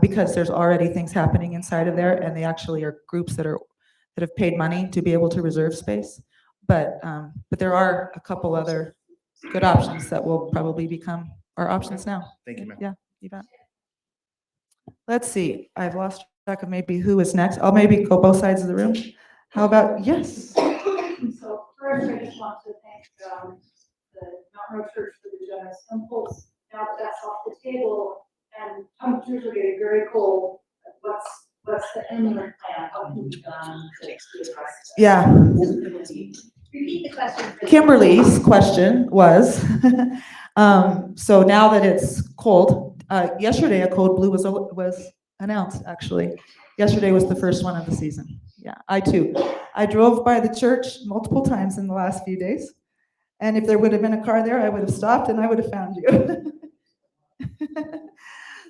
Speaker 5: because there's already things happening inside of there, and they actually are groups that have paid money to be able to reserve space. But there are a couple other good options that will probably become our options now.
Speaker 10: Thank you, ma'am.
Speaker 5: Yeah, you bet. Let's see. I've lost track of maybe who is next. I'll maybe go both sides of the room. How about yes?
Speaker 4: So first, I just want to thank the Mountain Road Church for the generous impulse. Now that that's off the table and temperatures are getting very cold, what's the imminent plan? What can be done to address this?
Speaker 5: Yeah.
Speaker 9: Repeat the question.
Speaker 5: Kimberly's question was, so now that it's cold, yesterday a code blue was announced, actually. Yesterday was the first one of the season. Yeah, I too. I drove by the church multiple times in the last few days. And if there would have been a car there, I would have stopped and I would have found you.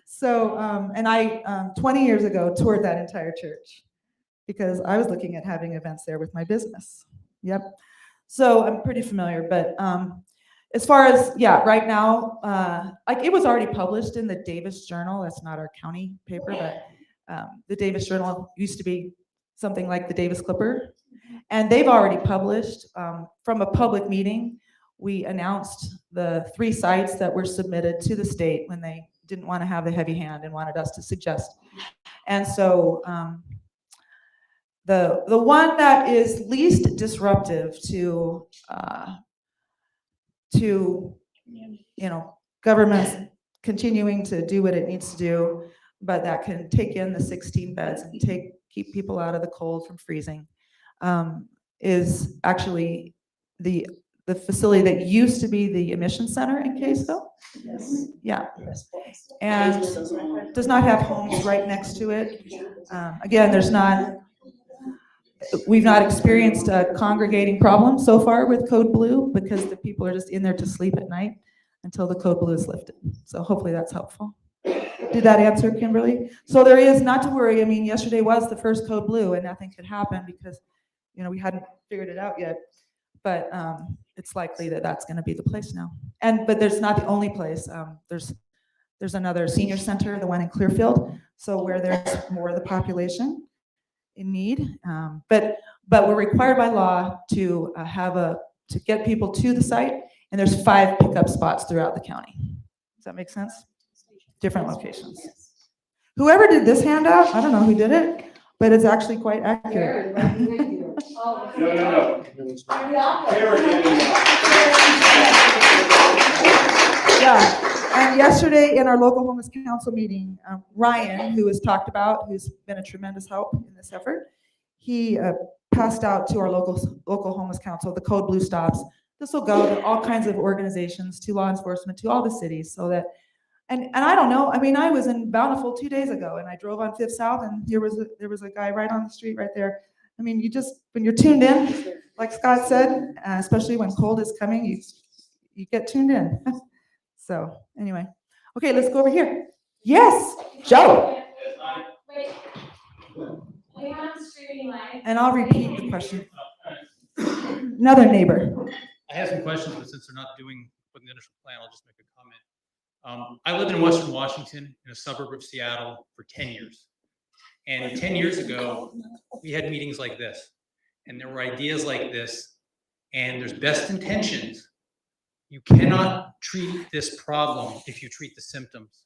Speaker 5: So, and I, 20 years ago, toured that entire church because I was looking at having events there with my business. Yep. So I'm pretty familiar, but as far as, yeah, right now, like it was already published in the Davis Journal. That's not our county paper, but the Davis Journal used to be something like the Davis Clipper. And they've already published, from a public meeting, we announced the 3 sites that were submitted to the state when they didn't want to have the heavy hand and wanted us to suggest. And so the one that is least disruptive to governments continuing to do what it needs to do, but that can take in the 16 beds and keep people out of the cold from freezing, is actually the facility that used to be the admission center in Kaysville.
Speaker 7: Yes.
Speaker 5: Yeah. And does not have homes right next to it. Again, we've not experienced a congregating problem so far with Code Blue because the people are just in there to sleep at night until the Code Blue is lifted. So hopefully that's helpful. Did that answer, Kimberly? So there is not to worry. I mean, yesterday was the first Code Blue and nothing could happen because, we hadn't figured it out yet. But it's likely that that's going to be the place now. But there's not the only place. There's another senior center, the one in Clearfield. So where there's more of the population in need. But we're required by law to to get people to the site. And there's 5 pickup spots throughout the county. Does that make sense? Different locations. Whoever did this handout, I don't know who did it, but it's actually quite accurate.
Speaker 1: No.
Speaker 5: Yeah, and yesterday in our local homeless council meeting, Ryan, who has talked about, who's been a tremendous help in this effort, he passed out to our local homeless council the Code Blue stops. This will go to all kinds of organizations, to law enforcement, to all the cities, so that. And I don't know. I mean, I was in Bountiful 2 days ago, and I drove on 5th South, and there was a guy right on the street right there. I mean, when you're tuned in, like Scott said, especially when cold is coming, you get tuned in. So anyway, okay, let's go over here. Yes, Joe. And I'll repeat the question. Another neighbor.
Speaker 11: I have some questions, but since they're not doing with the initial plan, I'll just make a comment. I lived in Western Washington in a suburb of Seattle for 10 years. And 10 years ago, we had meetings like this, and there were ideas like this, and there's best intentions. You cannot treat this problem if you treat the symptoms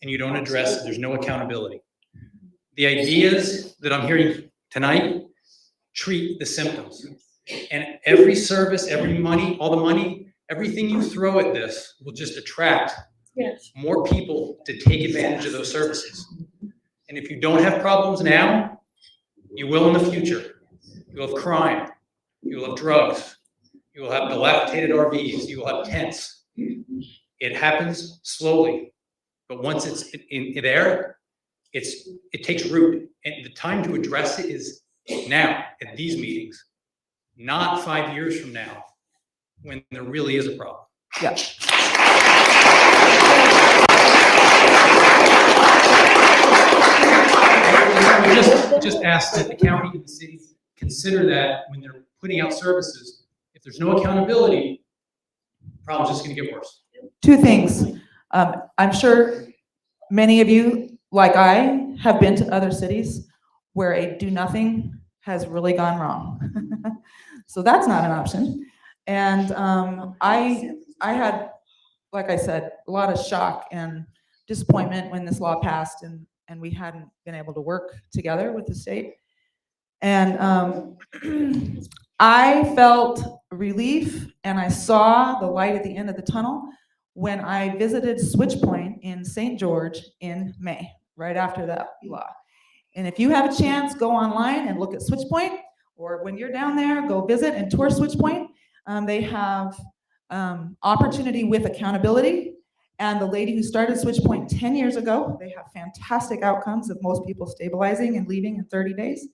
Speaker 11: and you don't address it. There's no accountability. The ideas that I'm hearing tonight treat the symptoms. And every service, every money, all the money, everything you throw at this will just attract more people to take advantage of those services. And if you don't have problems now, you will in the future. You'll have crime, you will have drugs, you will have dilapidated RVs, you will have tents. It happens slowly, but once it's in there, it takes root. And the time to address it is now at these meetings. not 5 years from now, when there really is a problem.
Speaker 5: Yeah.
Speaker 11: I would just ask that the county and the city consider that when they're putting out services. If there's no accountability, the problem's just gonna get worse.
Speaker 5: Two things. I'm sure many of you, like I, have been to other cities where a do nothing has really gone wrong. So that's not an option. And I had, like I said, a lot of shock and disappointment when this law passed and we hadn't been able to work together with the state. And I felt relief and I saw the light at the end of the tunnel when I visited Switch Point in St. George in May, right after that law. And if you have a chance, go online and look at Switch Point, or when you're down there, go visit and tour Switch Point. They have opportunity with accountability. And the lady who started Switch Point 10 years ago, they have fantastic outcomes of most people stabilizing and leaving in 30 days.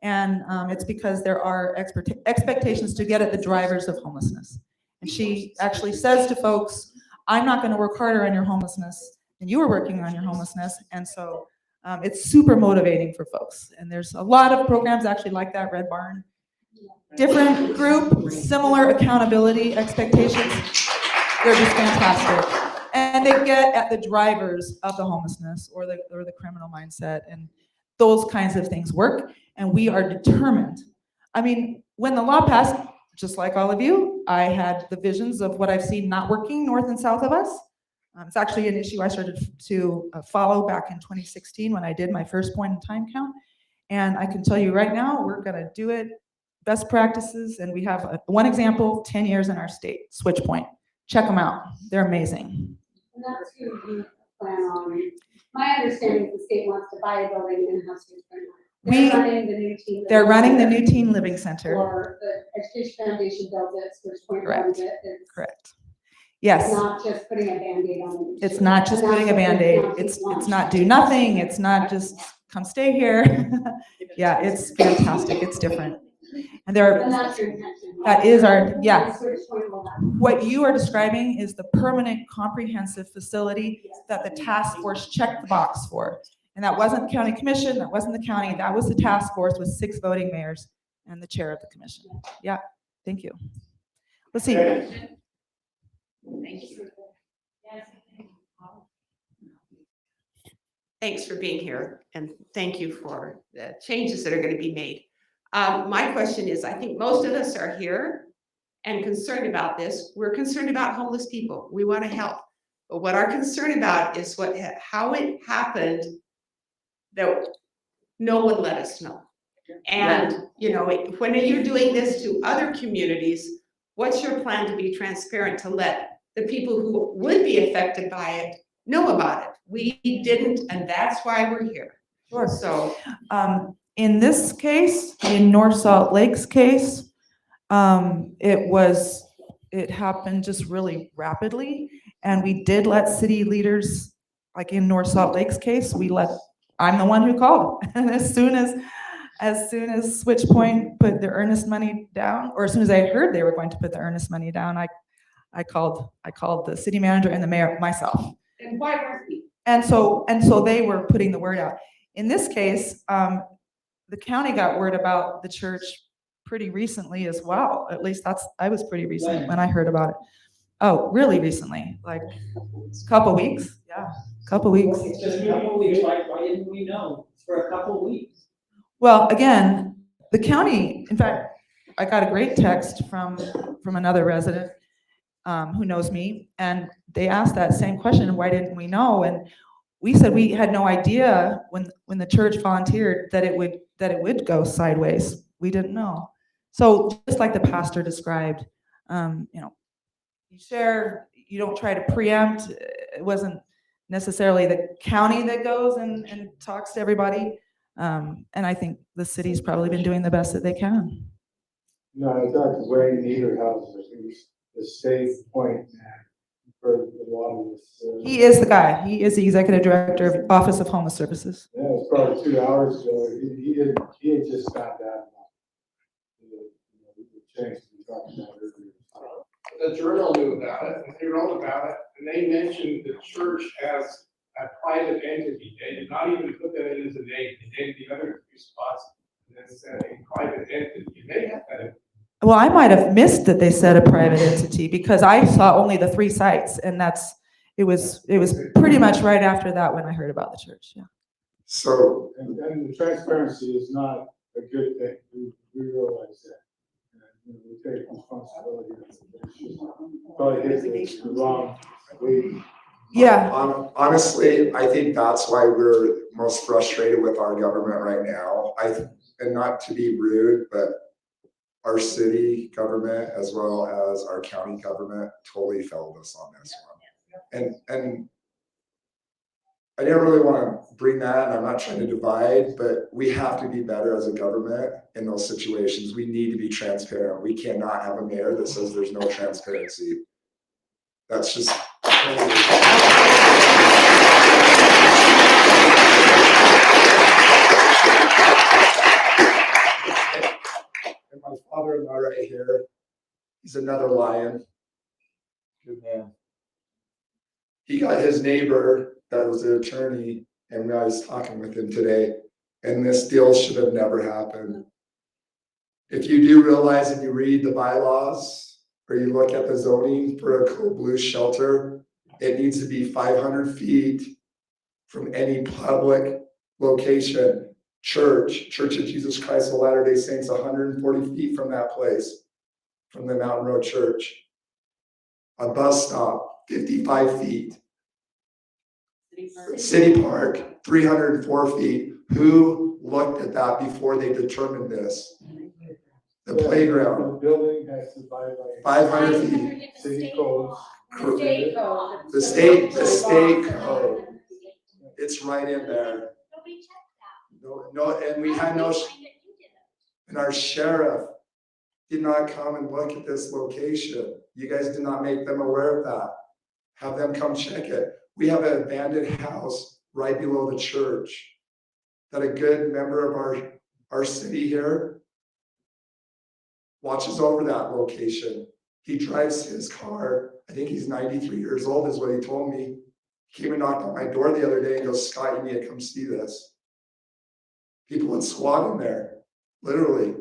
Speaker 5: And it's because there are expectations to get at the drivers of homelessness. And she actually says to folks, I'm not going to work harder on your homelessness than you were working on your homelessness. And so it's super motivating for folks. And there's a lot of programs actually like that, Red Barn. Different group, similar accountability expectations. They're just fantastic. And they get at the drivers of the homelessness or the criminal mindset. And those kinds of things work. And we are determined. I mean, when the law passed, just like all of you, I had the visions of what I've seen not working north and south of us. It's actually an issue I started to follow back in 2016 when I did my first point in time count. And I can tell you right now, we're gonna do it, best practices, and we have one example, 10 years in our state, Switch Point. Check them out, they're amazing.
Speaker 4: And that's who we plan on. My understanding is the state wants to buy a building and have students run it. They're running the new teen living center. Or the Education Foundation builds it, Switch Point runs it.
Speaker 5: Correct. Yes.
Speaker 4: It's not just putting a Band-Aid on it.
Speaker 5: It's not just putting a Band-Aid. It's not do nothing. It's not just come stay here. Yeah, it's fantastic. It's different. And there
Speaker 4: And
Speaker 5: are,
Speaker 4: that's your intention.
Speaker 5: that is our, yeah.
Speaker 4: Switch Point will have.
Speaker 5: What you are describing is the permanent comprehensive facility that the task force checked the box for. And that wasn't the county commission, that wasn't the county, that was the task force with 6 voting mayors and the chair of the commission. Yeah, thank you. Let's see.
Speaker 12: Thank you. Thanks for being here, and thank you for the changes that are going to be made. My question is, I think most of us are here and concerned about this. We're concerned about homeless people. We want to help. But what our concern about is how it happened that no one let us know. And, you know, when you're doing this to other communities, what's your plan to be transparent to let the people who would be affected by it know about it? We didn't, and that's why we're here.
Speaker 5: Sure.
Speaker 12: So,
Speaker 5: in this case, in North Salt Lake's case, it happened just really rapidly. And we did let city leaders, like in North Salt Lake's case, I'm the one who called. And as soon as Switch Point put their earnest money down, or as soon as I heard they were going to put the earnest money down, I called the city manager and the mayor myself.
Speaker 12: and why weren't we?
Speaker 5: And so they were putting the word out. In this case, the county got word about the church pretty recently as well. At least I was pretty recent when I heard about it. Oh, really recently, like a couple weeks. Yeah, a couple weeks.
Speaker 13: It's just a couple weeks. Why didn't we know for a couple weeks?
Speaker 5: Well, again, the county, in fact, I got a great text from another resident who knows me, and they asked that same question, why didn't we know? And we said we had no idea when the church volunteered that it would go sideways. We didn't know. So just like the pastor described, you share, you don't try to preempt. It wasn't necessarily the county that goes and talks to everybody. And I think the city's probably been doing the best that they can.
Speaker 6: No, I talked to Wayne Niederhauser, who's the state point man for a lot of this.
Speaker 5: He is the guy. He is the executive director of Office of Homeless Services.
Speaker 6: Yeah, it was probably 2 hours ago. He had just found out about the change we talked about earlier.
Speaker 14: The Journal knew about it, and they wrote about it, and they mentioned the church as a private entity. They did not even put that in as a name, they named the other two spots, and then said a private entity, and they had that.
Speaker 5: Well, I might have missed that they said a private entity because I saw only the 3 sites and it was pretty much right after that when I heard about the church, yeah.
Speaker 8: So,
Speaker 6: And the transparency is not a good thing. We realize that. And, we take responsibility. It's just probably hit the wrong way.
Speaker 5: Yeah.
Speaker 8: Honestly, I think that's why we're most frustrated with our government right now. And not to be rude, but our city government as well as our county government totally failed us on this one. And I didn't really want to bring that, and I'm not trying to divide, but we have to be better as a government in those situations. We need to be transparent. We cannot have a mayor that says there's no transparency. That's just. And my father-in-law right here, he's another lion. Good man. He got his neighbor that was an attorney, and I was talking with him today, and this deal should have never happened. If you do realize and you read the bylaws, or you look at the zoning for a Code Blue shelter, it needs to be 500 feet from any public location. Church of Jesus Christ of Latter-day Saints, 140 feet from that place, from the Mountain Road Church. A bus stop, 55 feet. City Park, 304 feet. Who looked at that before they determined this? The playground.
Speaker 6: The building has to buy by
Speaker 8: 500 feet.
Speaker 6: city codes.
Speaker 8: The state code. It's right in there. No, and we had no, and our sheriff did not come and look at this location. You guys did not make them aware of that. Have them come check it. We have an abandoned house right below the church that a good member of our city here watches over that location. He drives his car. I think he's 93 years old is what he told me. He came and knocked on my door the other day and goes, "Scott, you need to come see this." People would squat in there, literally.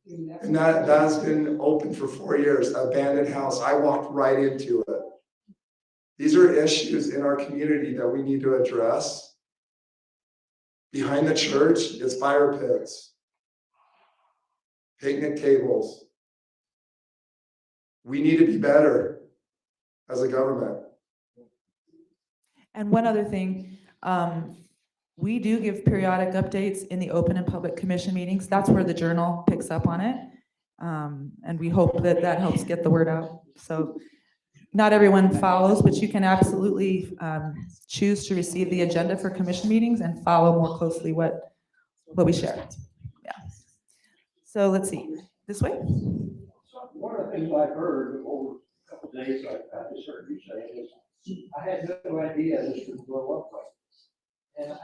Speaker 8: And that has been open for 4 years, abandoned house. I walked right into it. These are issues in our community that we need to address. Behind the church is fire pits, picnic tables. We need to be better as a government.
Speaker 5: And one other thing, we do give periodic updates in the open and public commission meetings. That's where the Journal picks up on it. And we hope that that helps get the word out. So not everyone follows, but you can absolutely choose to receive the agenda for commission meetings and follow more closely what we share. Yeah. So let's see, this way.
Speaker 13: One of the things I've heard over a couple of days, I just heard you say is, I had no idea this would blow up like this. And I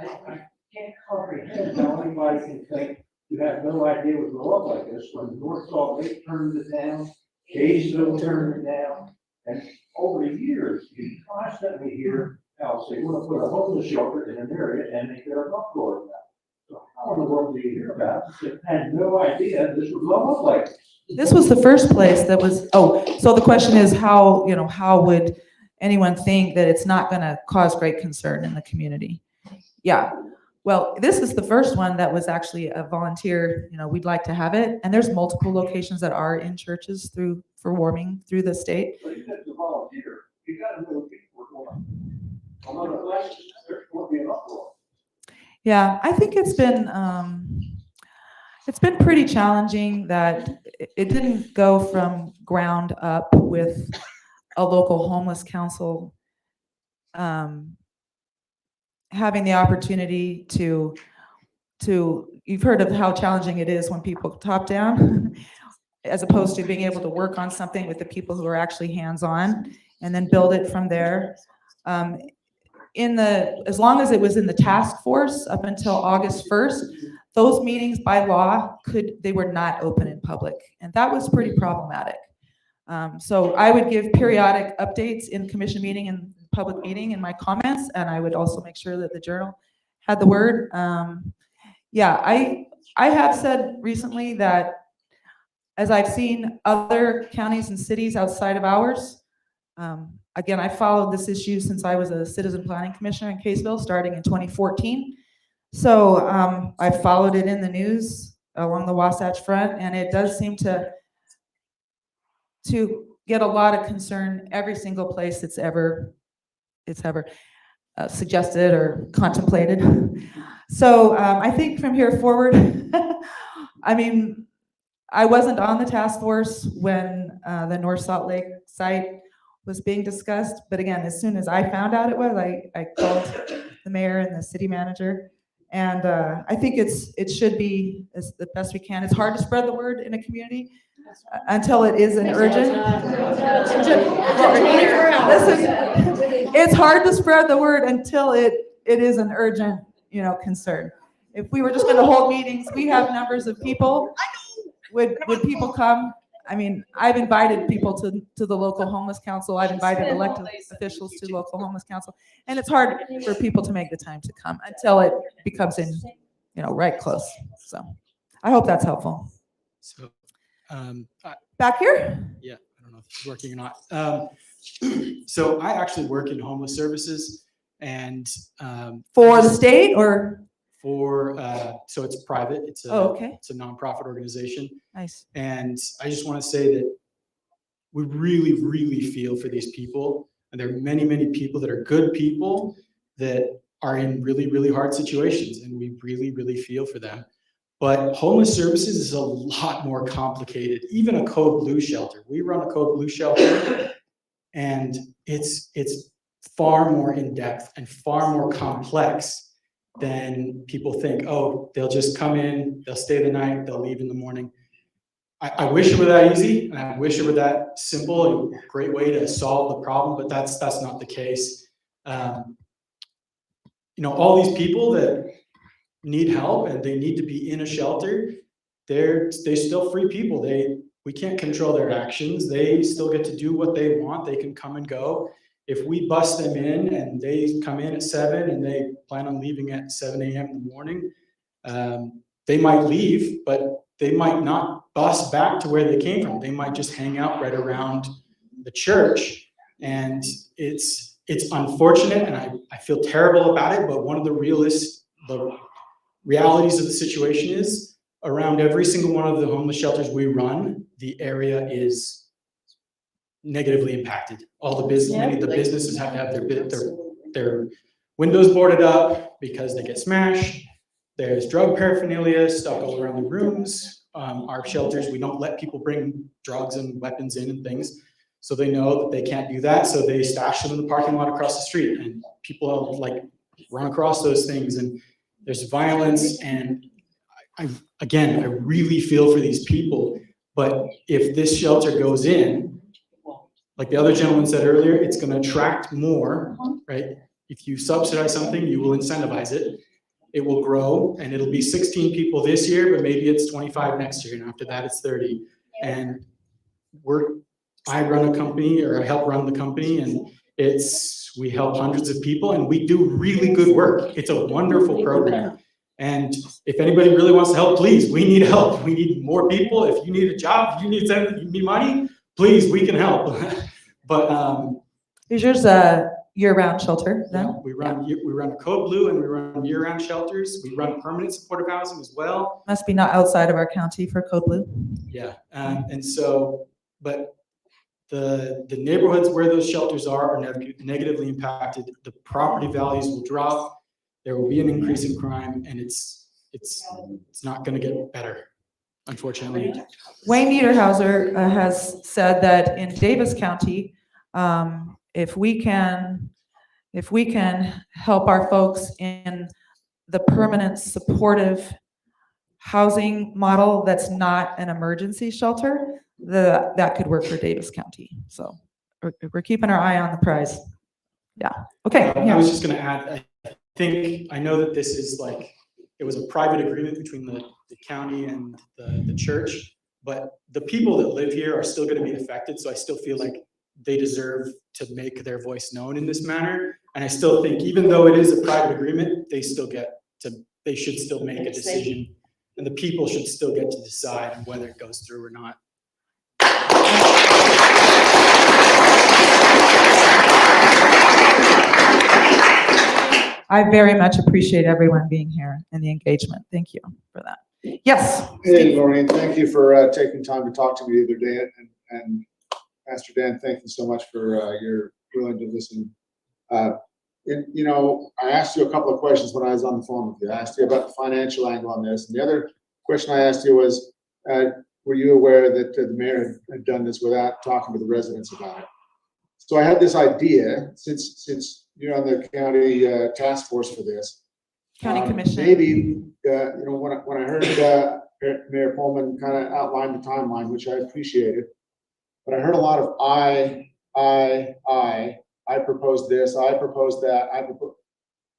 Speaker 13: can't comprehend how anybody can think you have no idea what would blow up like this when North Salt Lake turned it down, Kaysville turned it down. And over the years, you constantly hear how they want to put a homeless shelter in an area and make their uproar about it. So how in the world do you hear about it? I had no idea this would blow up like this.
Speaker 5: This was the first place that was, so the question is how would anyone think that it's not gonna cause great concern in the community? Yeah, well, this is the first one that was actually a volunteer, we'd like to have it. And there's multiple locations that are in churches for warming through the state.
Speaker 13: So you have to volunteer, you gotta know what people are going on. On other places, there's going to be an uproar.
Speaker 5: Yeah, I think it's been pretty challenging that it didn't go from ground up with a local homeless council having the opportunity to you've heard of how challenging it is when people top down as opposed to being able to work on something with the people who are actually hands-on and then build it from there. As long as it was in the task force up until August 1st, those meetings by law they were not open and public, and that was pretty problematic. So I would give periodic updates in commission meeting and public meeting in my comments, and I would also make sure that the journal had the word. Yeah, I have said recently that as I've seen other counties and cities outside of ours, again, I followed this issue since I was a citizen planning commissioner in Kaysville, starting in 2014. So I followed it in the news along the Wasatch Front, and it does seem to get a lot of concern every single place it's ever suggested or contemplated. So I think from here forward, I mean, I wasn't on the task force when the North Salt Lake site was being discussed, but again, as soon as I found out it was, I called the mayor and the city manager, and I think it should be as the best we can. It's hard to spread the word in a community until it is an urgent. Listen, it's hard to spread the word until it is an urgent, concern. If we were just going to hold meetings, we have numbers of people. Would people come? I mean, I've invited people to the local homeless council. I've invited elected officials to local homeless council, and it's hard for people to make the time to come until it becomes right close. So I hope that's helpful.
Speaker 15: So,
Speaker 5: back here?
Speaker 15: Yeah, I don't know if it's working or not. So I actually work in homeless services, and
Speaker 5: for the state or
Speaker 15: for so it's private. It's a it's a nonprofit organization.
Speaker 5: Nice.
Speaker 15: And I just want to say that we really, really feel for these people, and there are many, many people that are good people that are in really, really hard situations, and we really, really feel for them. But homeless services is a lot more complicated. Even a Code Blue shelter. We run a Code Blue shelter, and it's far more in depth and far more complex than people think. Oh, they'll just come in, they'll stay the night, they'll leave in the morning. I wish it were that easy, and I wish it were that simple and great way to solve the problem, but that's not the case. All these people that need help and they need to be in a shelter, they're still free people. We can't control their actions. They still get to do what they want. They can come and go. If we bus them in and they come in at 7 and they plan on leaving at 7 a.m. in the morning, they might leave, but they might not bus back to where they came from. They might just hang out right around the church. And it's unfortunate, and I feel terrible about it, but one of the realities of the situation is around every single one of the homeless shelters we run, the area is negatively impacted. All the business, many of the businesses have to have their windows boarded up because they get smashed. There's drug paraphernalia stuck all around the rooms. Our shelters, we don't let people bring drugs and weapons in and things, so they know that they can't do that. So they stash them in the parking lot across the street, and people run across those things, and there's violence. And I really feel for these people. But if this shelter goes in, like the other gentleman said earlier, it's going to attract more, right? If you subsidize something, you will incentivize it. It will grow, and it'll be 16 people this year, but maybe it's 25 next year, and after that it's 30. And I run a company, or I help run the company, and we help hundreds of people, and we do really good work. It's a wonderful program. And if anybody really wants to help, please, we need help. We need more people. If you need a job, if you need money, please, we can help. But
Speaker 5: is yours a year-round shelter then?
Speaker 15: Yeah, we run a Code Blue, and we run year-round shelters. We run permanent supportive housing as well.
Speaker 5: Must be not outside of our county for Code Blue.
Speaker 15: Yeah, and so, but the neighborhoods where those shelters are negatively impacted. The property values will drop. There will be an increase in crime, and it's not going to get better, unfortunately.
Speaker 5: Wayne Niederhauser has said that in Davis County, if we can help our folks in the permanent supportive housing model that's not an emergency shelter, that could work for Davis County. So we're keeping our eye on the prize. Yeah. Okay.
Speaker 15: I was just going to add, I know that this is it was a private agreement between the county and the church, but the people that live here are still gonna be affected, so I still feel like they deserve to make their voice known in this manner. And I still think, even though it is a private agreement, they should still make a decision. And the people should still get to decide whether it goes through or not.
Speaker 5: I very much appreciate everyone being here and the engagement. Thank you for that. Yes.
Speaker 16: Hey,
Speaker 5: Steve.
Speaker 16: Lorraine, thank you for taking time to talk to me the other day. And Pastor Dan, thank you so much for your willing to listen. You know, I asked you a couple of questions when I was on the phone with you. I asked you about the financial angle on this. And the other question I asked you was, were you aware that the mayor had done this without talking to the residents about it? So I had this idea, since you're on the county task force for this.
Speaker 5: County commission.
Speaker 16: Maybe, you know, when I heard Mayor Pullman kind of outline the timeline, which I appreciated, but I heard a lot of I proposed this, I proposed that,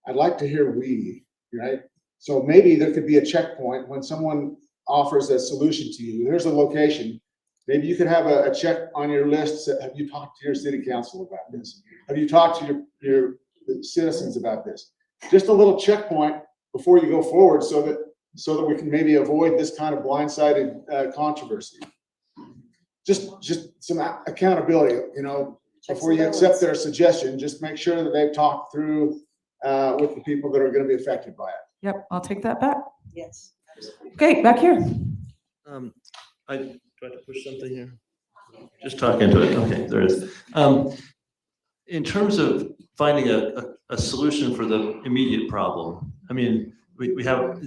Speaker 16: I'd like to hear we, right? So maybe there could be a checkpoint when someone offers a solution to you. Here's a location. Maybe you could have a check on your list. Have you talked to your city council about this? Have you talked to your citizens about this? Just a little checkpoint before you go forward so that we can maybe avoid this kind of blindsided controversy. Just some accountability, you know, before you accept their suggestion, just make sure that they've talked through with the people that are going to be affected by it.
Speaker 5: Yep, I'll take that back.
Speaker 7: Yes.
Speaker 5: Okay, back here.
Speaker 17: Do I have to push something here? Just talk into it. Okay, there it is. In terms of finding a solution for the immediate problem, I mean, we have,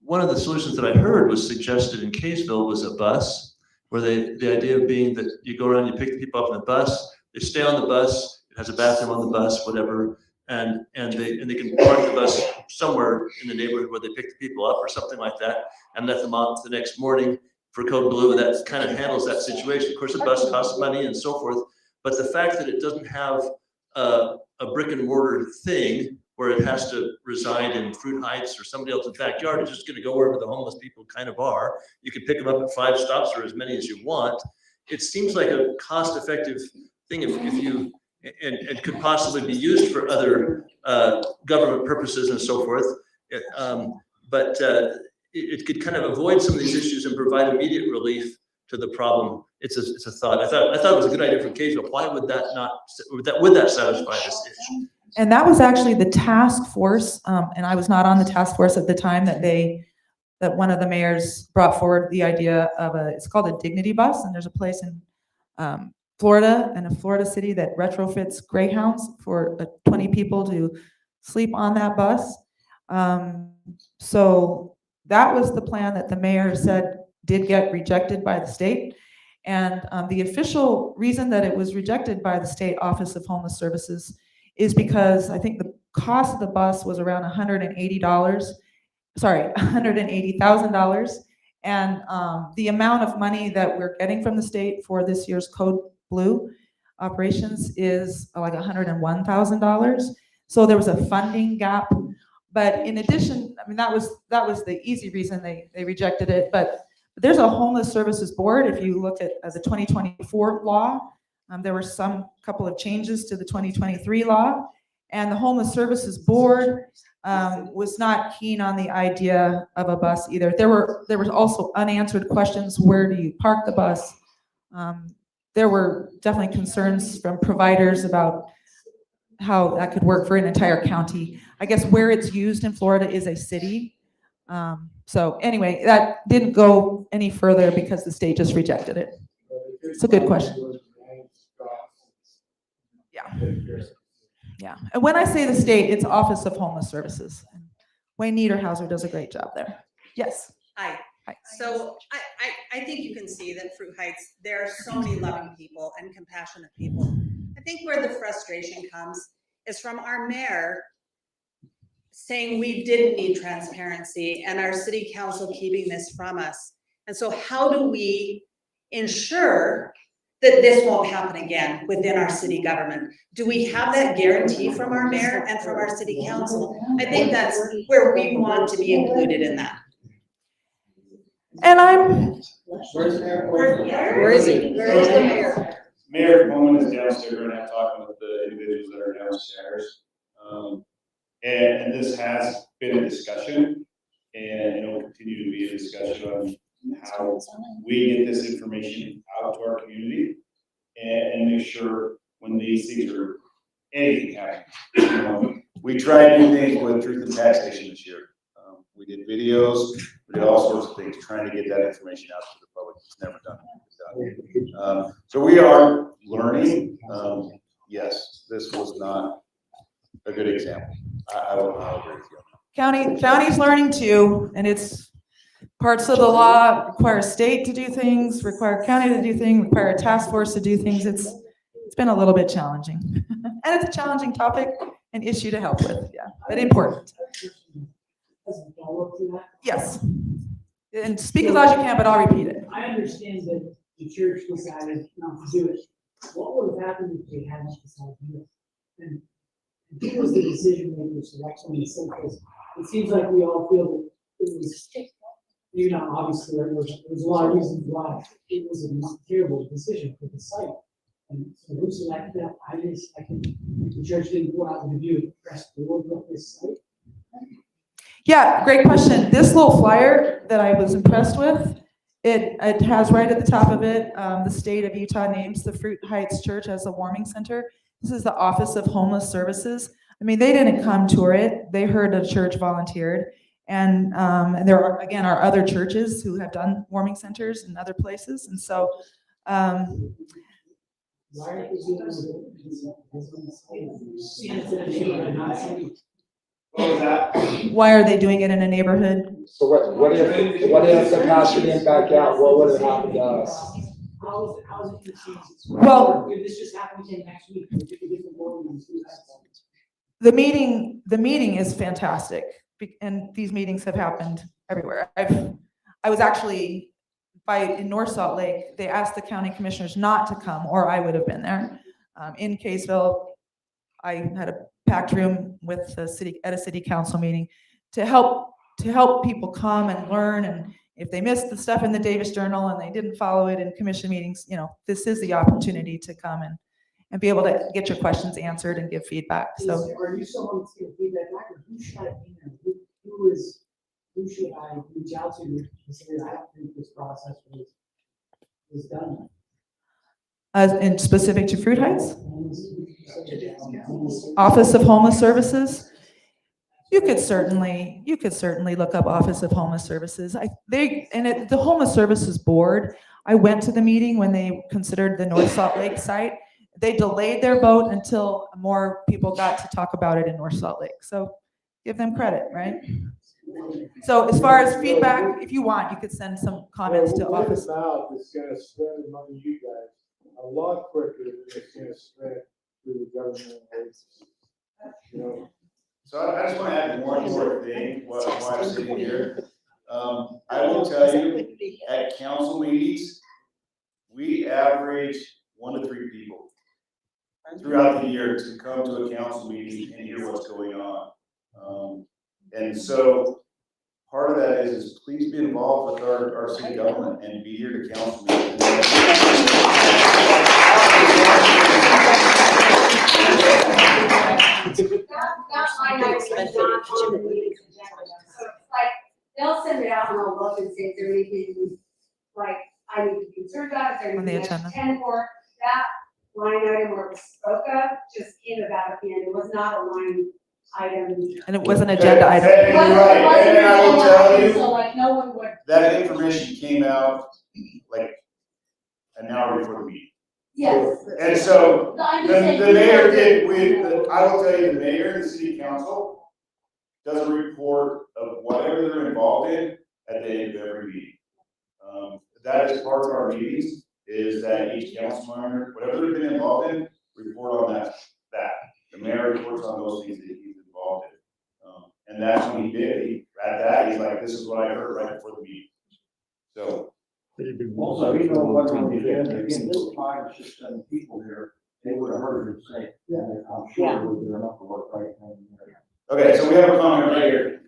Speaker 17: one of the solutions that I heard was suggested in Kaysville was a bus, where the idea being that you go around, you pick the people up in the bus, they stay on the bus, it has a bathroom on the bus, whatever, and they can park the bus somewhere in the neighborhood where they pick the people up or something like that, and let them out the next morning for Code Blue. That kind of handles that situation. Of course, a bus costs money and so forth, but the fact that it doesn't have a brick and mortar thing where it has to reside in Fruit Heights or somebody else's backyard, it's just going to go wherever the homeless people kind of are. You can pick them up at 5 stops or as many as you want. It seems like a cost-effective thing if you and could possibly be used for other government purposes and so forth. But it could kind of avoid some of these issues and provide immediate relief to the problem. It's a thought. I thought it was a good idea for Kaysville. Why would that not? Would that satisfy this issue?
Speaker 5: And that was actually the task force, and I was not on the task force at the time that one of the mayors brought forward the idea of it's called a dignity bus, and there's a place in Florida, in a Florida city, that retrofits Greyhounds for 20 people to sleep on that bus. So that was the plan that the mayor said did get rejected by the state. And the official reason that it was rejected by the State Office of Homeless Services is because I think the cost of the bus was around $180,000. And the amount of money that we're getting from the state for this year's Code Blue operations is like $101,000. So there was a funding gap. But in addition, I mean, that was the easy reason they rejected it. But there's a homeless services board. If you look at the 2024 law, there were some couple of changes to the 2023 law, and the homeless services board was not keen on the idea of a bus either. There was also unanswered questions. Where do you park the bus? There were definitely concerns from providers about how that could work for an entire county. I guess where it's used in Florida is a city. So anyway, that didn't go any further because the state just rejected it. It's a good question. Yeah. Yeah. And when I say the state, it's Office of Homeless Services. Wayne Niederhauser does a great job there. Yes.
Speaker 18: Hi.
Speaker 5: Hi.
Speaker 18: So I think you can see that Fruit Heights, there are so many loving people and compassionate people. I think where the frustration comes is from our mayor saying we didn't need transparency and our city council keeping this from us. And so how do we ensure that this won't happen again within our city government? Do we have that guarantee from our mayor and from our city council? I think that's where we want to be included in that.
Speaker 5: And I'm,
Speaker 7: Where is he? Where is the mayor?
Speaker 1: Mayor Coleman is downstairs right now talking with the individuals that are downstairs. And this has been a discussion, and it will continue to be a discussion on how we get this information out to our community and make sure when these things are, anything happens. You know, we tried to do things with Truth and Taxation this year. We did videos, we did all sorts of things trying to get that information out to the public. It's never done. So we are learning. Yes, this was not a good example. I'll agree with you.
Speaker 5: county's learning too, and it's parts of the law require state to do things, require county to do things, require a task force to do things. It's been a little bit challenging. And it's a challenging topic and issue to help with, yeah, but important. Yes. And speak as loud as you can, but I'll repeat it.
Speaker 13: I understand that the church decided not to do it. What would have happened if they hadn't decided to do it? And who was the decision maker to actually say this? It seems like we all feel that it was, you know, obviously there was a lot of reasons why it was a terrible decision for the site. And so who's elected that? The church didn't go out and do it, press the Lord about this site.
Speaker 5: Yeah, great question. This little flyer that I was impressed with, it has right at the top of it, the state of Utah names the Fruit Heights Church as a warming center. This is the Office of Homeless Services. I mean, they didn't come tour it. They heard a church volunteered. And there are, again, are other churches who have done warming centers in other places. And so, why are they doing it in a neighborhood?
Speaker 19: So what if the pastor didn't back out? What would have happened to us?
Speaker 13: How is it conceived?
Speaker 5: Well,
Speaker 13: if this just happened next week,
Speaker 5: the meeting is fantastic, and these meetings have happened everywhere. I was actually in North Salt Lake. They asked the county commissioners not to come, or I would have been there. In Kaysville, I had a packed room with the city at a city council meeting to help people come and learn. And if they missed the stuff in the Davis Journal and they didn't follow it in commission meetings, you know, this is the opportunity to come and be able to get your questions answered and give feedback. So,
Speaker 13: are you someone to give feedback back, or who should I email? Who should I reach out to say I don't think this process was done?
Speaker 5: in specific to Fruit Heights, Office of Homeless Services. You could certainly look up Office of Homeless Services. The Homeless Services Board, I went to the meeting when they considered the North Salt Lake site. They delayed their vote until more people got to talk about it in North Salt Lake. So give them credit, right? So as far as feedback, if you want, you could send some comments to Office.
Speaker 6: It's gonna spread among you guys a lot quicker than it's gonna spread through the government. You know.
Speaker 1: So I just want to add one more thing while I'm sitting here. I will tell you, at council meetings, we average 1 to 3 people throughout the year to come to a council meeting and hear what's going on. And so part of that is please be involved with our city government and be here to council meetings.
Speaker 4: They'll send it out and I'll look and see if there's anything like I need to be concerned about, if there's anything to attend for. That line item where it was spoke of just came about at the end. It was not a line item.
Speaker 5: And it was an agenda item.
Speaker 1: And I will tell you,
Speaker 4: so like no one would.
Speaker 1: that information came out like an hour before the meeting.
Speaker 4: Yes.
Speaker 1: And so the mayor I will tell you, the mayor and the city council does a report of whatever they're involved in at the end of every meeting. That is part of our meetings, is that each council member, whatever they've been involved in, report on that. The mayor reports on those things that he's involved in. And that's what he did. He's like, this is what I heard right before the meeting. So.
Speaker 13: Also, you know what on the agenda, again, this 5 or 6, 7 people here, they would have heard him say, I'm sure we're doing enough work right now.
Speaker 1: Okay, so we have a comment right here.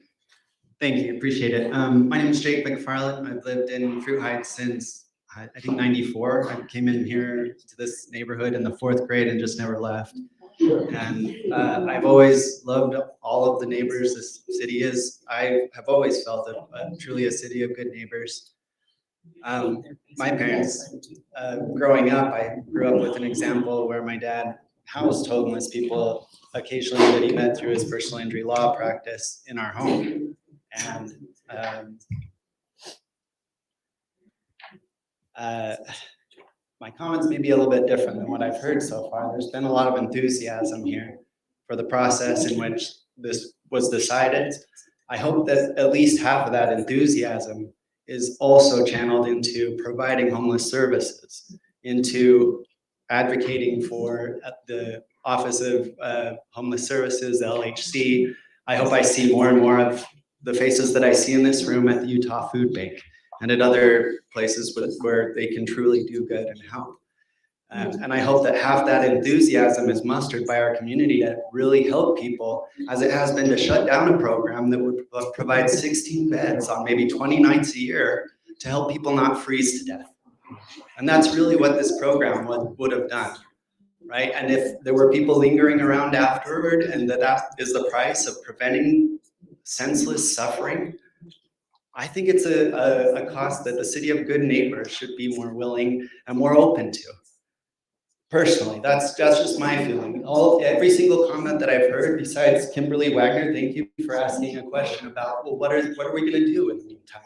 Speaker 20: Thank you, appreciate it. My name is Jake McFarland. I've lived in Fruit Heights since, I think 94. I came in here to this neighborhood in the 4th grade and just never left. And I've always loved all of the neighbors this city is. I have always felt truly a city of good neighbors. My parents, growing up, I grew up with an example where my dad housed homeless people occasionally that he met through his personal injury law practice in our home. And my comments may be a little bit different than what I've heard so far. There's been a lot of enthusiasm here for the process in which this was decided. I hope that at least half of that enthusiasm is also channeled into providing homeless services, into advocating for the Office of Homeless Services, the LHC. I hope I see more and more of the faces that I see in this room at the Utah Food Bank and at other places where they can truly do good and help. And I hope that half that enthusiasm is mustered by our community to really help people, as it has been to shut down a program that would provide 16 beds on maybe 20 nights a year to help people not freeze to death. And that's really what this program would have done, right? And if there were people lingering around afterward and that is the price of preventing senseless suffering, I think it's a cost that the city of good neighbors should be more willing and more open to. Personally, that's just my feeling. Every single comment that I've heard, besides Kimberly Wagner, thank you for asking a question about, well, what are we going to do in the meantime?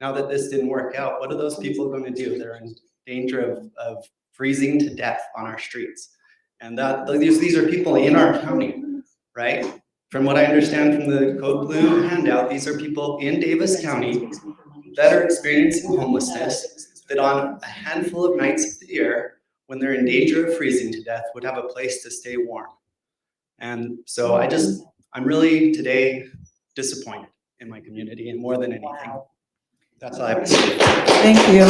Speaker 20: Now that this didn't work out, what are those people going to do? They're in danger of freezing to death on our streets. And these are people in our county, right? From what I understand from the Code Blue handout, these are people in Davis County that are experiencing homelessness, that on a handful of nights of the year, when they're in danger of freezing to death, would have a place to stay warm. And so I'm really today disappointed in my community, and more than anything. That's all I have to say.
Speaker 5: Thank you.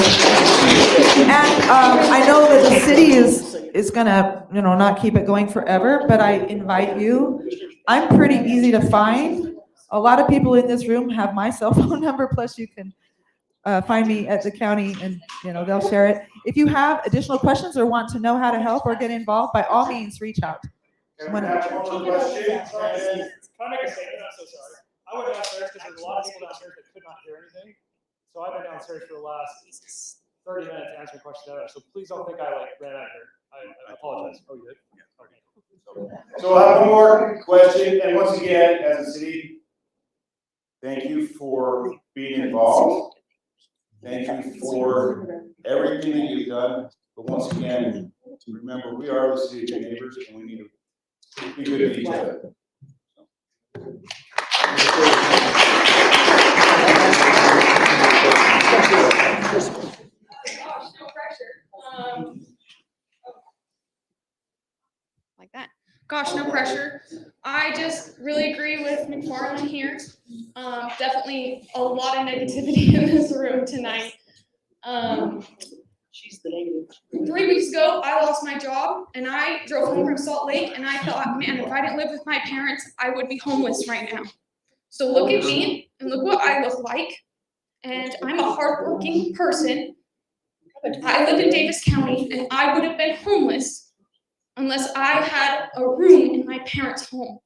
Speaker 5: And I know that the city is gonna, not keep it going forever, but I invite you. I'm pretty easy to find. A lot of people in this room have my cell phone number, plus you can find me at the county and they'll share it. If you have additional questions or want to know how to help or get involved, by all means, reach out.
Speaker 3: Can I make a statement? I'm so sorry. I went downstairs because there's a lot of people downstairs that could not hear anything. So I've been downstairs for the last 30 minutes answering questions out there. So please don't think I ran out here. I apologize. Oh, you did? Okay.
Speaker 1: So I have one more question, and once again, as a city, thank you for being involved. Thank you for everything that you've done. But once again, remember, we are the city of neighbors, and we need to be good to each other.
Speaker 21: Like that. Gosh, no pressure. I just really agree with McFarland here. Definitely a lot of negativity in this room tonight.
Speaker 7: She's the negative.
Speaker 21: 3 weeks ago, I lost my job and I drove home from Salt Lake and I thought, man, if I didn't live with my parents, I would be homeless right now. So look at me and look what I look like. And I'm a hardworking person. I live in Davis County and I would have been homeless unless I had a room in my parents' home.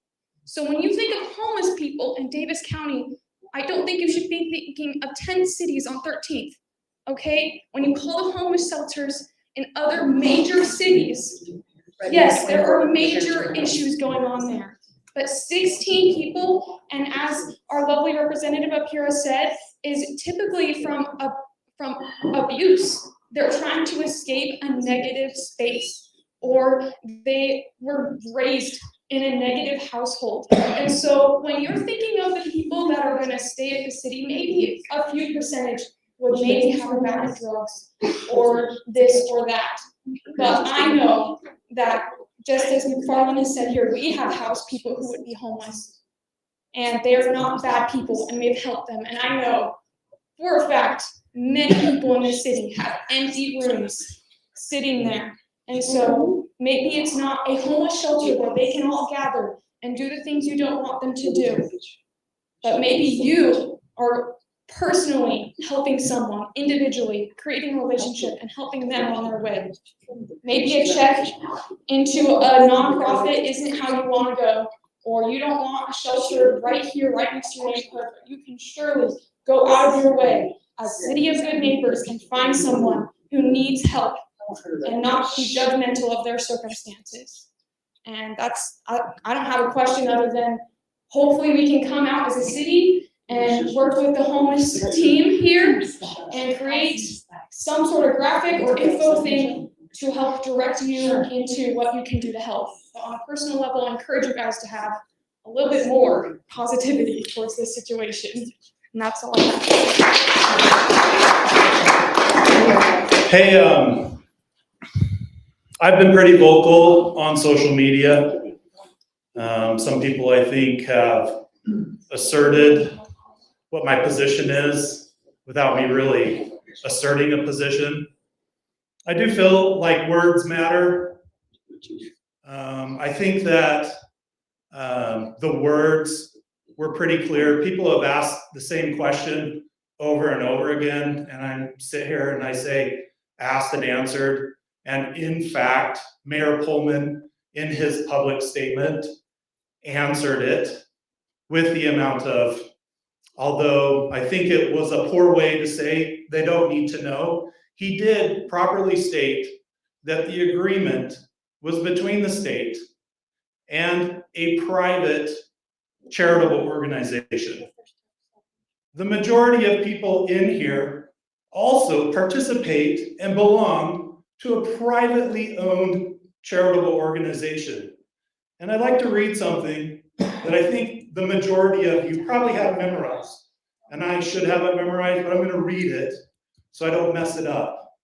Speaker 21: So when you think of homeless people in Davis County, I don't think you should be thinking of 10 cities on 13th, okay? When you call the homeless shelters in other major cities, yes, there are major issues going on there. But 16 people, and as our lovely representative up here has said, is typically from abuse. They're trying to escape a negative space, or they were raised in a negative household. And so when you're thinking of the people that are going to stay at the city, maybe a few percentage would maybe have a bad drugs or this or that. But I know that just as McFarland has said here, we have housed people who would be homeless. And they're not bad people, and we've helped them. And I know for a fact, many people in this city have empty rooms sitting there. And so maybe it's not a homeless shelter where they can all gather and do the things you don't want them to do. But maybe you or personally helping someone individually, creating a relationship and helping them on their way. Maybe a check into a nonprofit isn't how you want to go, or you don't want a shelter right here, right next to your neighborhood, but you can surely go out of your way as City of Good Neighbors and find someone who needs help and not be judgmental of their circumstances. And that's, I don't have a question other than hopefully we can come out as a city and work with the homeless team here and create some sort of graphic or info thing to help direct you into what you can do to help. But on a personal level, I encourage you guys to have a little bit more positivity towards this situation. And that's all I have.
Speaker 10: Hey, I've been pretty vocal on social media. Some people, I think, have asserted what my position is without me really asserting a position. I do feel like words matter. I think that the words were pretty clear. People have asked the same question over and over again, and I sit here and I say, asked and answered. And in fact, Mayor Pullman, in his public statement, answered it with the amount of, although I think it was a poor way to say they don't need to know, he did properly state that the agreement was between the state and a private charitable organization. The majority of people in here also participate and belong to a privately owned charitable organization. And I'd like to read something that I think the majority of you probably have memorized. And I should have it memorized, but I'm going to read it so I don't mess it up.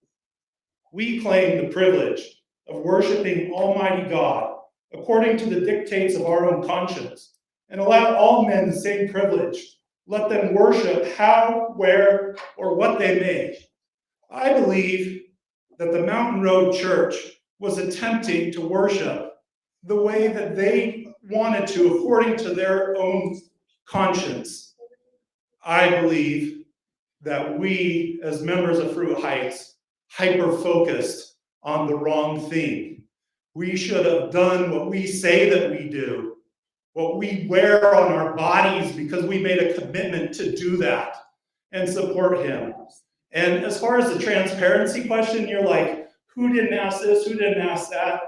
Speaker 10: We claim the privilege of worshiping Almighty God according to the dictates of our own conscience, and allow all men the same privilege. Let them worship how, where, or what they may. I believe that the Mountain Road Church was attempting to worship the way that they wanted to, according to their own conscience. I believe that we, as members of Fruit Heights, hyper-focused on the wrong thing. We should have done what we say that we do, what we wear on our bodies, because we made a commitment to do that and support him. And as far as the transparency question, you're like, who didn't ask this, who didn't ask that?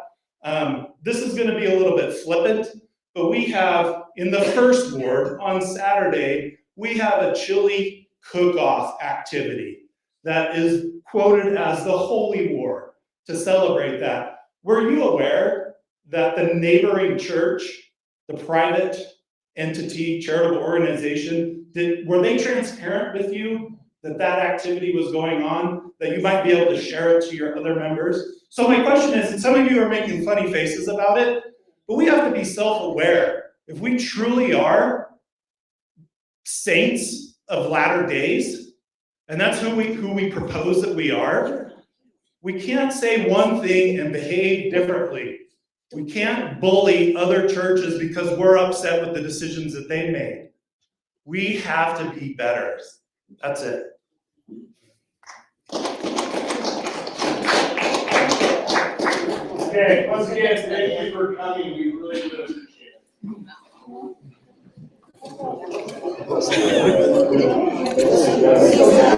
Speaker 10: This is going to be a little bit flippant, but we have, in the first ward on Saturday, we have a chili cook-off activity that is quoted as the Holy War to celebrate that. Were you aware that the neighboring church, the private entity, charitable organization, were they transparent with you that that activity was going on, that you might be able to share it to your other members? So my question is, and some of you are making funny faces about it, but we have to be self-aware. If we truly are saints of latter days, and that's who we propose that we are, we can't say one thing and behave differently. We can't bully other churches because we're upset with the decisions that they made. We have to be better. That's it.
Speaker 1: Okay, once again, thank you for coming. We really do appreciate it.